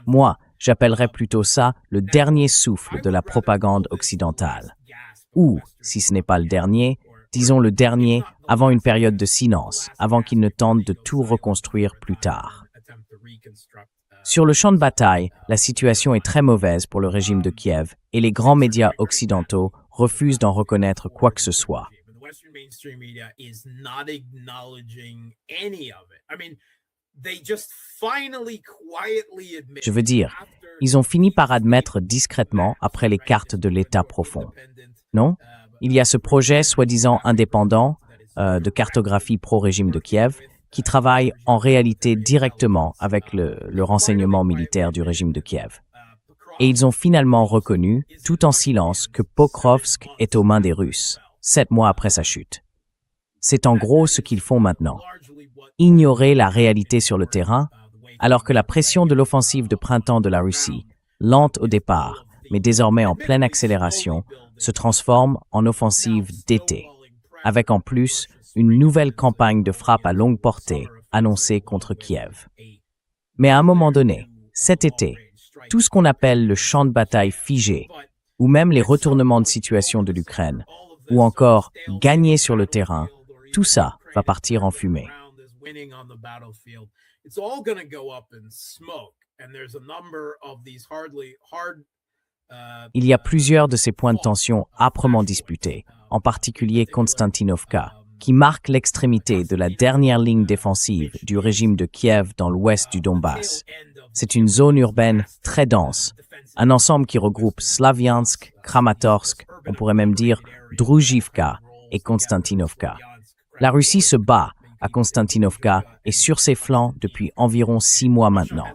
Speaker 2: Moi, j'appellerais plutôt ça le dernier souffle de la propagande occidentale. Ou, si ce n'est pas le dernier, disons le dernier avant une période de silence, avant qu'ils ne tentent de tout reconstruire plus tard. Sur le champ de bataille, la situation est très mauvaise pour le régime de Kiev et les grands médias occidentaux refusent d'en reconnaître quoi que ce soit. Je veux dire, ils ont fini par admettre discrètement après les cartes de l'État profond. Non? Il y a ce projet soi-disant indépendant de cartographie pro-régime de Kiev qui travaille en réalité directement avec le renseignement militaire du régime de Kiev. Et ils ont finalement reconnu, tout en silence, que Pokrovsk est aux mains des Russes, 7 mois après sa chute. C'est en gros ce qu'ils font maintenant. Ignorer la réalité sur le terrain, alors que la pression de l'offensive de printemps de la Russie, lente au départ, mais désormais en pleine accélération, se transforme en offensive d'été, avec en plus une nouvelle campagne de frappe à longue portée annoncée contre Kiev. Mais à un moment donné, cet été, tout ce qu'on appelle le champ de bataille figé, ou même les retournements de situation de l'Ukraine, ou encore gagner sur le terrain, tout ça va partir en fumée. Il y a plusieurs de ces points de tension âprement disputés, en particulier Konstantinovka, qui marque l'extrémité de la dernière ligne défensive du régime de Kiev dans l'ouest du Donbass. C'est une zone urbaine très dense, un ensemble qui regroupe Slaviansk, Kramatorsk, on pourrait même dire Droujivka et Konstantinovka. La Russie se bat à Konstantinovka et sur ses flancs depuis environ 6 mois maintenant.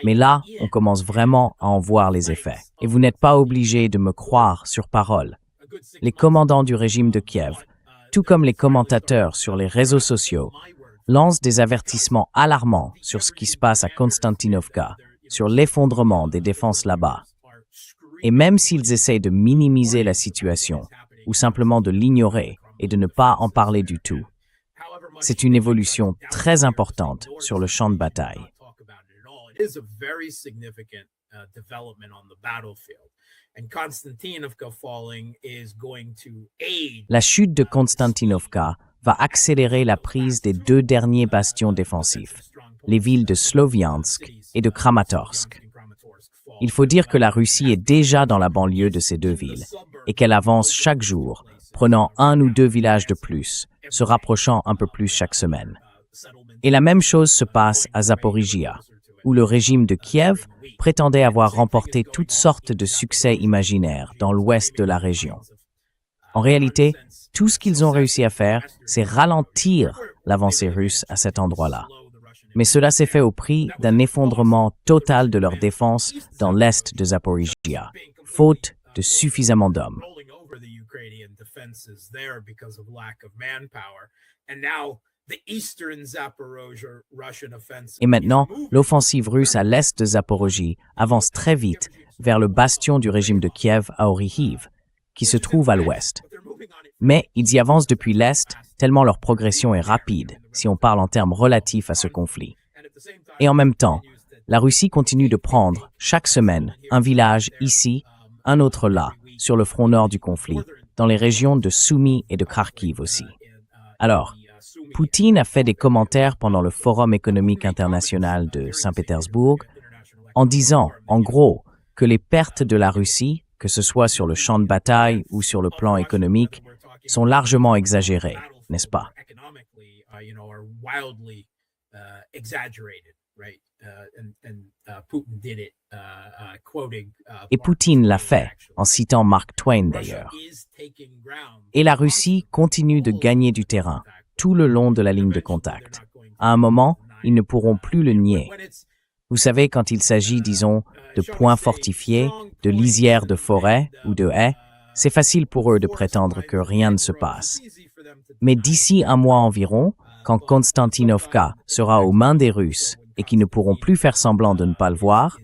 Speaker 2: Mais là, on commence vraiment à en voir les effets. Et vous n'êtes pas obligé de me croire sur parole. Les commandants du régime de Kiev, tout comme les commentateurs sur les réseaux sociaux, lancent des avertissements alarmants sur ce qui se passe à Konstantinovka, sur l'effondrement des défenses là-bas. Et même s'ils essayent de minimiser la situation, ou simplement de l'ignorer et de ne pas en parler du tout, c'est une évolution très importante sur le champ de bataille. La chute de Konstantinovka va accélérer la prise des 2 derniers bastions défensifs, les villes de Sloviansk et de Kramatorsk. Il faut dire que la Russie est déjà dans la banlieue de ces 2 villes et qu'elle avance chaque jour, prenant 1 ou 2 villages de plus, se rapprochant un peu plus chaque semaine. Et la même chose se passe à Zaporizhia, où le régime de Kiev prétendait avoir remporté toutes sortes de succès imaginaires dans l'ouest de la région. En réalité, tout ce qu'ils ont réussi à faire, c'est ralentir l'avancée russe à cet endroit-là. Mais cela s'est fait au prix d'un effondrement total de leur défense dans l'est de Zaporizhia, faute de suffisamment d'hommes. Et maintenant, l'offensive russe à l'est de Zaporozhye avance très vite vers le bastion du régime de Kiev à Orikhiv, qui se trouve à l'ouest. Mais ils y avancent depuis l'est tellement leur progression est rapide, si on parle en termes relatifs à ce conflit. Et en même temps, la Russie continue de prendre, chaque semaine, un village ici, un autre là, sur le front nord du conflit, dans les régions de Sumy et de Kharkiv aussi. Alors, Poutine a fait des commentaires pendant le Forum économique international de Saint-Pétersbourg en disant, en gros, que les pertes de la Russie, que ce soit sur le champ de bataille ou sur le plan économique, sont largement exagérées, n'est-ce pas? Et Poutine l'a fait, en citant Mark Twain d'ailleurs. Et la Russie continue de gagner du terrain tout le long de la ligne de contact. À un moment, ils ne pourront plus le nier. Vous savez, quand il s'agit, disons, de points fortifiés, de lisières de forêt ou de haies, c'est facile pour eux de prétendre que rien ne se passe. Mais d'ici un mois environ, quand Konstantinovka sera aux mains des Russes et qu'ils ne pourront plus faire semblant de ne pas le voir,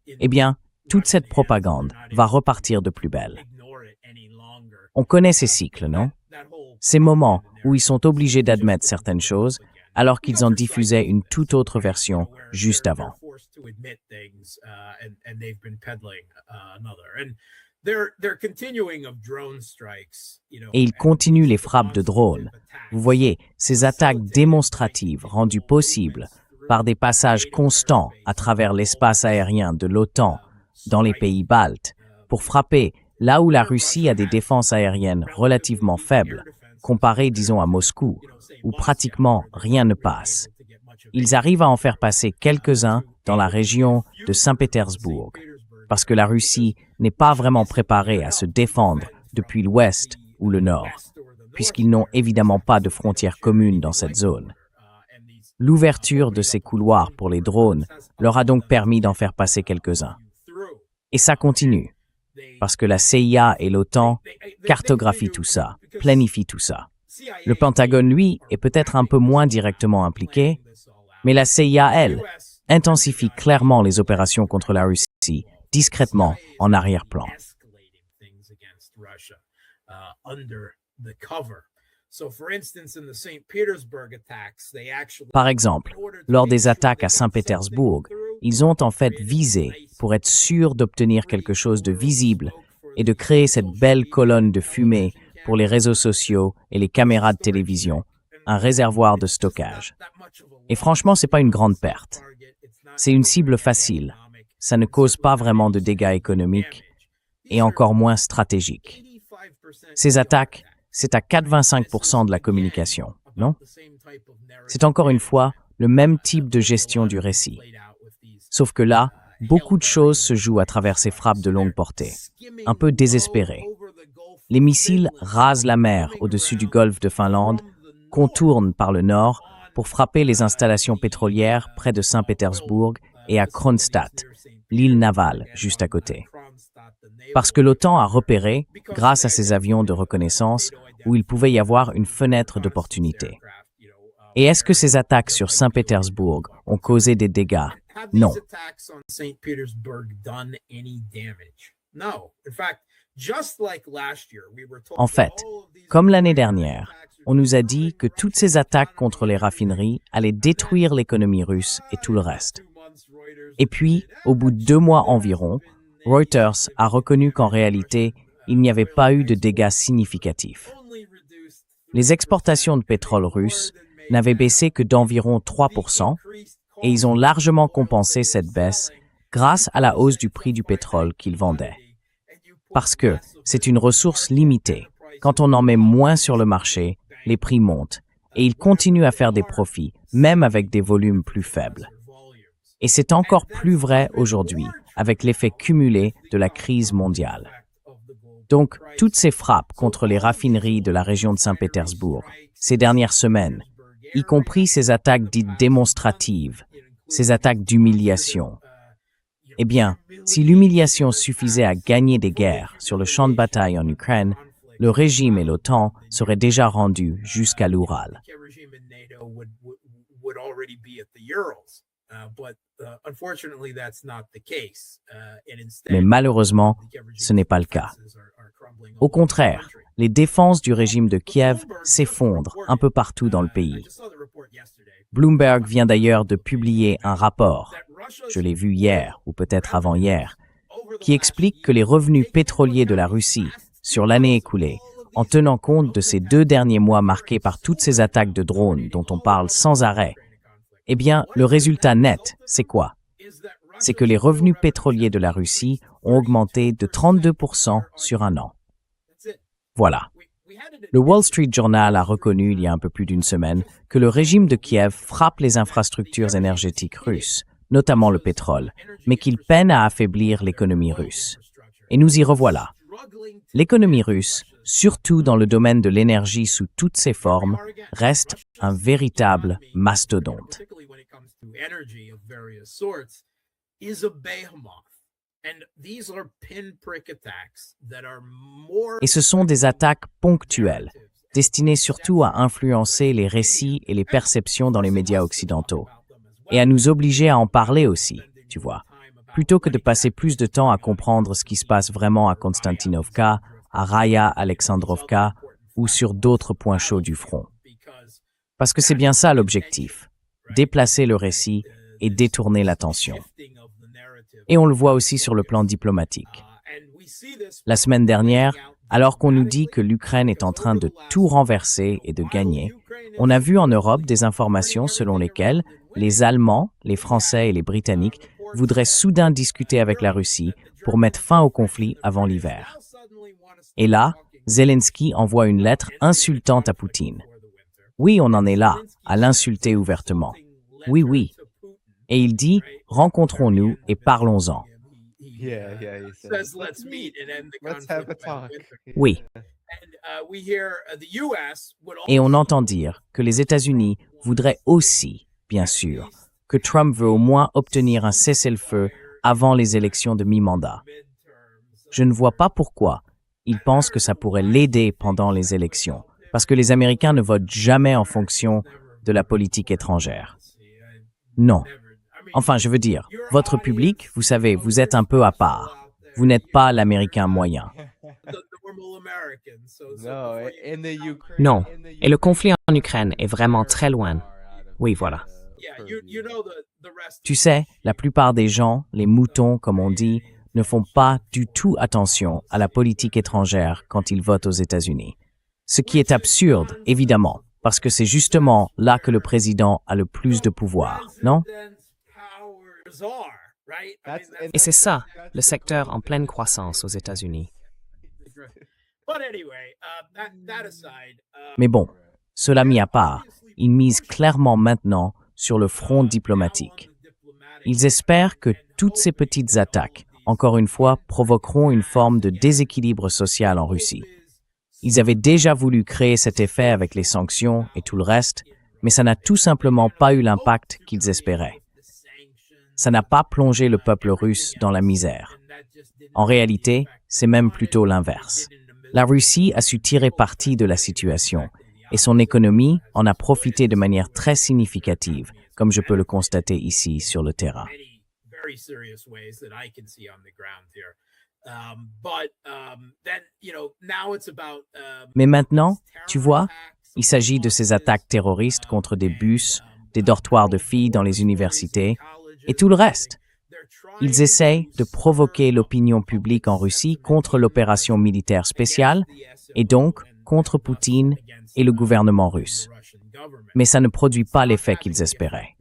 Speaker 2: eh bien, toute cette propagande va repartir de plus belle. On connaît ces cycles, non? Ces moments où ils sont obligés d'admettre certaines choses alors qu'ils en diffusaient une toute autre version juste avant. Et ils continuent les frappes de drones. Vous voyez, ces attaques démonstratives rendues possibles par des passages constants à travers l'espace aérien de l'OTAN dans les pays baltes pour frapper là où la Russie a des défenses aériennes relativement faibles, comparées, disons, à Moscou, où pratiquement rien ne passe. Ils arrivent à en faire passer quelques-uns dans la région de Saint-Pétersbourg, parce que la Russie n'est pas vraiment préparée à se défendre depuis l'ouest ou le nord, puisqu'ils n'ont évidemment pas de frontières communes dans cette zone. L'ouverture de ces couloirs pour les drones leur a donc permis d'en faire passer quelques-uns. Et ça continue, parce que la CIA et l'OTAN cartographient tout ça, planifient tout ça. Le Pentagone, lui, est peut-être un peu moins directement impliqué, mais la CIA, elle, intensifie clairement les opérations contre la Russie, discrètement, en arrière-plan. Par exemple, lors des attaques à Saint-Pétersbourg, ils ont en fait visé pour être sûrs d'obtenir quelque chose de visible et de créer cette belle colonne de fumée pour les réseaux sociaux et les caméras de télévision, un réservoir de stockage. Et franchement, c'est pas une grande perte. C'est une cible facile. Ça ne cause pas vraiment de dégâts économiques et encore moins stratégiques. Ces attaques, c'est à 85% de la communication, non? C'est encore une fois le même type de gestion du récit. Sauf que là, beaucoup de choses se jouent à travers ces frappes de longue portée, un peu désespérées. Les missiles rasent la mer au-dessus du golfe de Finlande, contournent par le nord pour frapper les installations pétrolières près de Saint-Pétersbourg et à Kronstadt, l'île navale juste à côté. Parce que l'OTAN a repéré, grâce à ses avions de reconnaissance, où il pouvait y avoir une fenêtre d'opportunité. Et est-ce que ces attaques sur Saint-Pétersbourg ont causé des dégâts? Non. En fait, comme l'année dernière, on nous a dit que toutes ces attaques contre les raffineries allaient détruire l'économie russe et tout le reste. Et puis, au bout de 2 mois environ, Reuters a reconnu qu'en réalité, il n'y avait pas eu de dégâts significatifs. Les exportations de pétrole russe n'avaient baissé que d'environ 3%, et ils ont largement compensé cette baisse grâce à la hausse du prix du pétrole qu'ils vendaient. Parce que c'est une ressource limitée. Quand on en met moins sur le marché, les prix montent et ils continuent à faire des profits, même avec des volumes plus faibles. Et c'est encore plus vrai aujourd'hui, avec l'effet cumulé de la crise mondiale. Donc, toutes ces frappes contre les raffineries de la région de Saint-Pétersbourg, ces dernières semaines, y compris ces attaques dites démonstratives, ces attaques d'humiliation. Eh bien, si l'humiliation suffisait à gagner des guerres sur le champ de bataille en Ukraine, le régime et l'OTAN seraient déjà rendus jusqu'à l'Oural. Mais malheureusement, ce n'est pas le cas. Au contraire, les défenses du régime de Kiev s'effondrent un peu partout dans le pays. Bloomberg vient d'ailleurs de publier un rapport, je l'ai vu hier ou peut-être avant-hier, qui explique que les revenus pétroliers de la Russie sur l'année écoulée, en tenant compte de ces 2 derniers mois marqués par toutes ces attaques de drones dont on parle sans arrêt, eh bien, le résultat net, c'est quoi? C'est que les revenus pétroliers de la Russie ont augmenté de 32% sur un an. Voilà. Le Wall Street Journal a reconnu il y a un peu plus d'une semaine que le régime de Kiev frappe les infrastructures énergétiques russes, notamment le pétrole, mais qu'il peine à affaiblir l'économie russe. Et nous y revoilà. L'économie russe, surtout dans le domaine de l'énergie sous toutes ses formes, reste un véritable mastodonte. Et ce sont des attaques ponctuelles, destinées surtout à influencer les récits et les perceptions dans les médias occidentaux, et à nous obliger à en parler aussi, tu vois, plutôt que de passer plus de temps à comprendre ce qui se passe vraiment à Konstantinovka, à Raya Alexandrovka ou sur d'autres points chauds du front. Parce que c'est bien ça l'objectif, déplacer le récit et détourner l'attention. Et on le voit aussi sur le plan diplomatique. La semaine dernière, alors qu'on nous dit que l'Ukraine est en train de tout renverser et de gagner, on a vu en Europe des informations selon lesquelles les Allemands, les Français et les Britanniques voudraient soudain discuter avec la Russie pour mettre fin au conflit avant l'hiver. Et là, Zelensky envoie une lettre insultante à Poutine. Oui, on en est là, à l'insulter ouvertement. Oui. Et il dit « Rencontrons-nous et parlons-en ». Oui. Et on entend dire que les États-Unis voudraient aussi, bien sûr, que Trump veut au moins obtenir un cessez-le-feu avant les élections de mi-mandat. Je ne vois pas pourquoi il pense que ça pourrait l'aider pendant les élections, parce que les Américains ne votent jamais en fonction de la politique étrangère. Non. Enfin, je veux dire, votre public, vous savez, vous êtes un peu à part. Vous n'êtes pas l'Américain moyen.
Speaker 1: Non, et le conflit en Ukraine est vraiment très loin. Oui, voilà.
Speaker 2: Tu sais, la plupart des gens, les moutons comme on dit, ne font pas du tout attention à la politique étrangère quand ils votent aux États-Unis. Ce qui est absurde, évidemment, parce que c'est justement là que le président a le plus de pouvoir, non?
Speaker 1: Et c'est ça, le secteur en pleine croissance aux États-Unis.
Speaker 2: Mais bon, cela mis à part, ils misent clairement maintenant sur le front diplomatique. Ils espèrent que toutes ces petites attaques, encore une fois, provoqueront une forme de déséquilibre social en Russie. Ils avaient déjà voulu créer cet effet avec les sanctions et tout le reste, mais ça n'a tout simplement pas eu l'impact qu'ils espéraient. Ça n'a pas plongé le peuple russe dans la misère. En réalité, c'est même plutôt l'inverse. La Russie a su tirer parti de la situation et son économie en a profité de manière très significative, comme je peux le constater ici sur le terrain. Mais maintenant, tu vois, il s'agit de ces attaques terroristes contre des bus, des dortoirs de filles dans les universités et tout le reste. Ils essayent de provoquer l'opinion publique en Russie contre l'opération militaire spéciale et donc contre Poutine et le gouvernement russe. Mais ça ne produit pas l'effet qu'ils espéraient.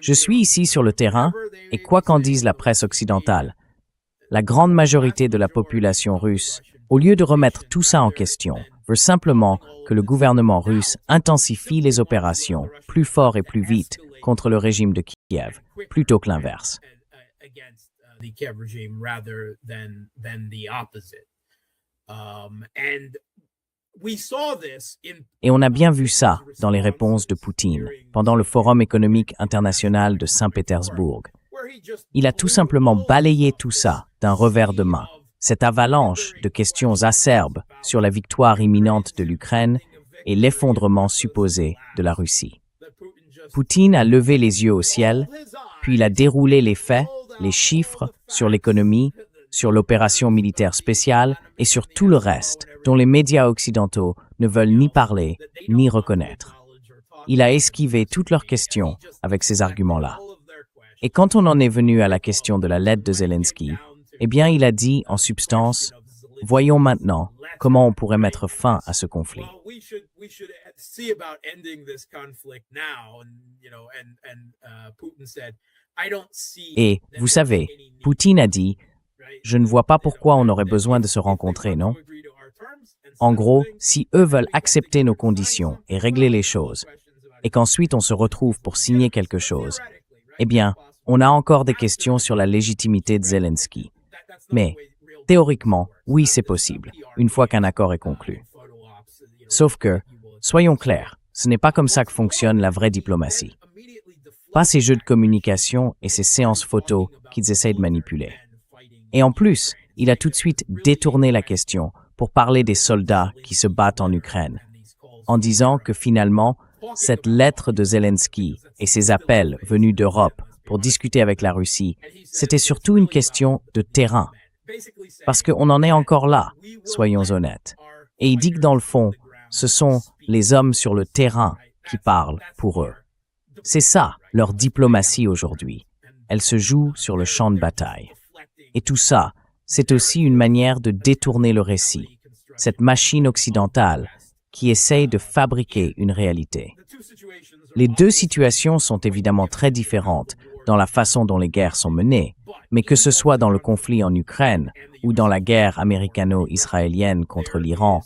Speaker 2: Je suis ici sur le terrain et quoi qu'en dise la presse occidentale, la grande majorité de la population russe, au lieu de remettre tout ça en question, veut simplement que le gouvernement russe intensifie les opérations plus fort et plus vite contre le régime de Kiev, plutôt que l'inverse. Et on a bien vu ça dans les réponses de Poutine pendant le Forum économique international de Saint-Pétersbourg. Il a tout simplement balayé tout ça d'un revers de main. Cette avalanche de questions acerbes sur la victoire imminente de l'Ukraine et l'effondrement supposé de la Russie. Poutine a levé les yeux au ciel, puis il a déroulé les faits, les chiffres sur l'économie, sur l'opération militaire spéciale et sur tout le reste dont les médias occidentaux ne veulent ni parler ni reconnaître. Il a esquivé toutes leurs questions avec ces arguments-là. Et quand on en est venu à la question de la lettre de Zelensky, eh bien, il a dit, en substance, « Voyons maintenant comment on pourrait mettre fin à ce conflit. » Et, vous savez, Poutine a dit, « Je ne vois pas pourquoi on aurait besoin de se rencontrer, non ?» En gros, si eux veulent accepter nos conditions et régler les choses, et qu'ensuite on se retrouve pour signer quelque chose, eh bien, on a encore des questions sur la légitimité de Zelensky. Mais, théoriquement, oui, c'est possible, une fois qu'un accord est conclu. Sauf que, soyons clairs, ce n'est pas comme ça que fonctionne la vraie diplomatie. Pas ces jeux de communication et ces séances photos qu'ils essayent de manipuler. Et en plus, il a tout de suite détourné la question pour parler des soldats qui se battent en Ukraine, en disant que finalement, cette lettre de Zelensky et ses appels venus d'Europe pour discuter avec la Russie, c'était surtout une question de terrain. Parce qu'on en est encore là, soyons honnêtes. Et il dit que dans le fond, ce sont les hommes sur le terrain qui parlent pour eux. C'est ça, leur diplomatie aujourd'hui. Elle se joue sur le champ de bataille. Et tout ça, c'est aussi une manière de détourner le récit, cette machine occidentale qui essaye de fabriquer une réalité. Les deux situations sont évidemment très différentes dans la façon dont les guerres sont menées, mais que ce soit dans le conflit en Ukraine ou dans la guerre américano-israélienne contre l'Iran,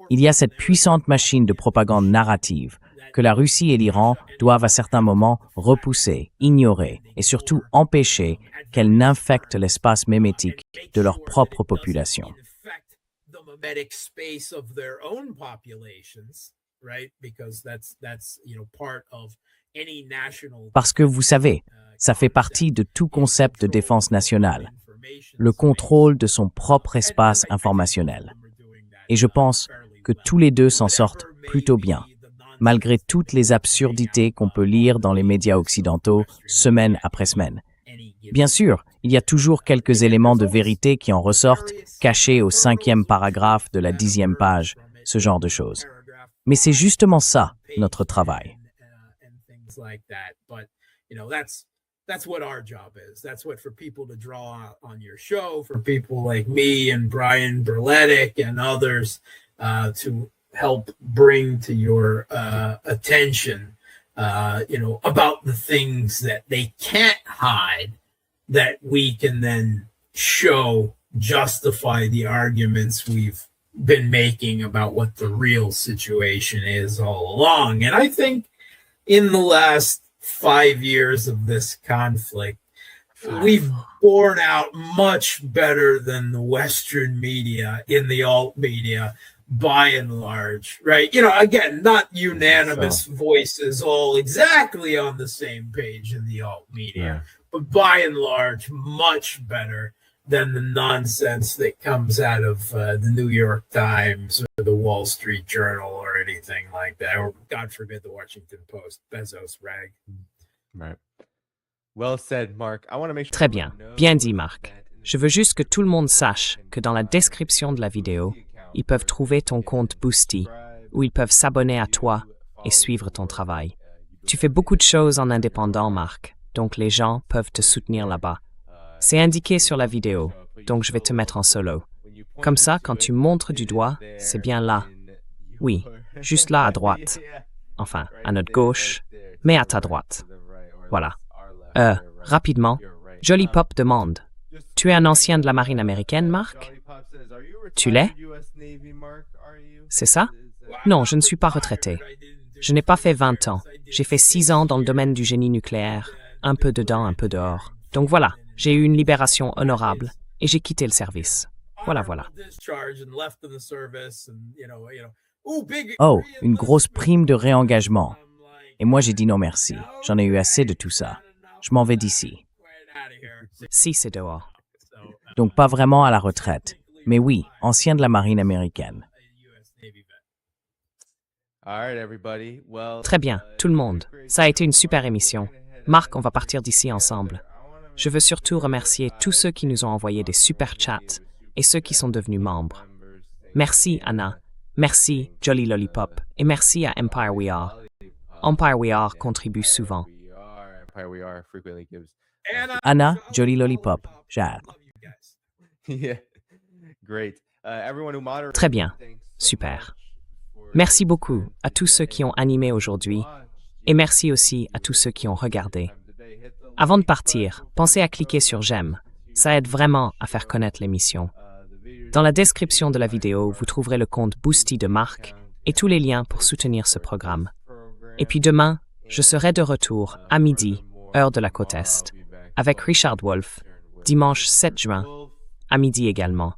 Speaker 2: il y a cette puissante machine de propagande narrative que la Russie et l'Iran doivent à certains moments repousser, ignorer et surtout empêcher qu'elle n'infecte l'espace mémétique de leur propre population. Parce que vous savez, ça fait partie de tout concept de défense nationale, le contrôle de son propre espace informationnel. Et je pense que tous les deux s'en sortent plutôt bien, malgré toutes les absurdités qu'on peut lire dans les médias occidentaux semaine après semaine. Bien sûr, il y a toujours quelques éléments de vérité qui en ressortent, cachés au 5e paragraphe de la 10e page, ce genre de choses. Mais c'est justement ça, notre travail.
Speaker 3: That's what our job is. That's what for people to draw on your show, for people like me and Brian Berletic and others to help bring to your attention, about the things that they can't hide, that we can then show, justify the arguments we've been making about what the real situation is all along. And I think in the last 5 years of this conflict, we've borne out much better than the Western media in the alt media by and large, right? Again, not unanimous voices all exactly on the same page in the alt media, but by and large, much better than the nonsense that comes out of the New York Times or the Wall Street Journal or anything like that, or God forbid the Washington Post, Bezos rag.
Speaker 4: Right. Well said, Mark. I want to make sure.
Speaker 1: Très bien, bien dit Marc. Je veux juste que tout le monde sache que dans la description de la vidéo, ils peuvent trouver ton compte Boosty, où ils peuvent s'abonner à toi et suivre ton travail. Tu fais beaucoup de choses en indépendant, Marc, donc les gens peuvent te soutenir là-bas. C'est indiqué sur la vidéo, donc je vais te mettre en solo. Comme ça, quand tu montres du doigt, c'est bien là. Oui, juste là à droite. Enfin, à notre gauche, mais à ta droite. Voilà. Rapidement, Jolly Pop demande, tu es un ancien de la marine américaine, Marc? Tu l'es? c'est ça? Non, je ne suis pas retraité. Je n'ai pas fait 20 ans. J'ai fait 6 ans dans le domaine du génie nucléaire, un peu dedans, un peu dehors. Donc voilà, j'ai eu une libération honorable et j'ai quitté le service. Voilà.
Speaker 2: Oh, une grosse prime de réengagement. Et moi, j'ai dit non merci. J'en ai eu assez de tout ça. Je m'en vais d'ici.
Speaker 1: Si, c'est dehors.
Speaker 2: Donc pas vraiment à la retraite. Mais oui, ancien de la marine américaine.
Speaker 1: Très bien, tout le monde. Ça a été une super émission. Marc, on va partir d'ici ensemble. Je veux surtout remercier tous ceux qui nous ont envoyé des super chats et ceux qui sont devenus membres. Merci, Anna. Merci, Jolly Lollipop. Et merci à Empire We Are. Empire We Are contribue souvent.
Speaker 2: Anna, Jolly Lollipop, Jade.
Speaker 1: Très bien, super. Merci beaucoup à tous ceux qui ont animé aujourd'hui et merci aussi à tous ceux qui ont regardé. Avant de partir, pensez à cliquer sur j'aime. Ça aide vraiment à faire connaître l'émission. Dans la description de la vidéo, vous trouverez le compte Boosty de Marc et tous les liens pour soutenir ce programme. Et puis demain, je serai de retour à midi, heure de la côte Est, avec Richard Wolff, dimanche 7 juin, à midi également,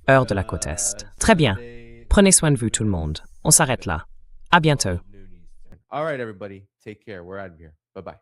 Speaker 1: heure de la côte Est. Très bien. Prenez soin de vous tout le monde. On s'arrête là. À bientôt.
Speaker 4: All right, everybody. Take care. We're out of here. Bye-bye.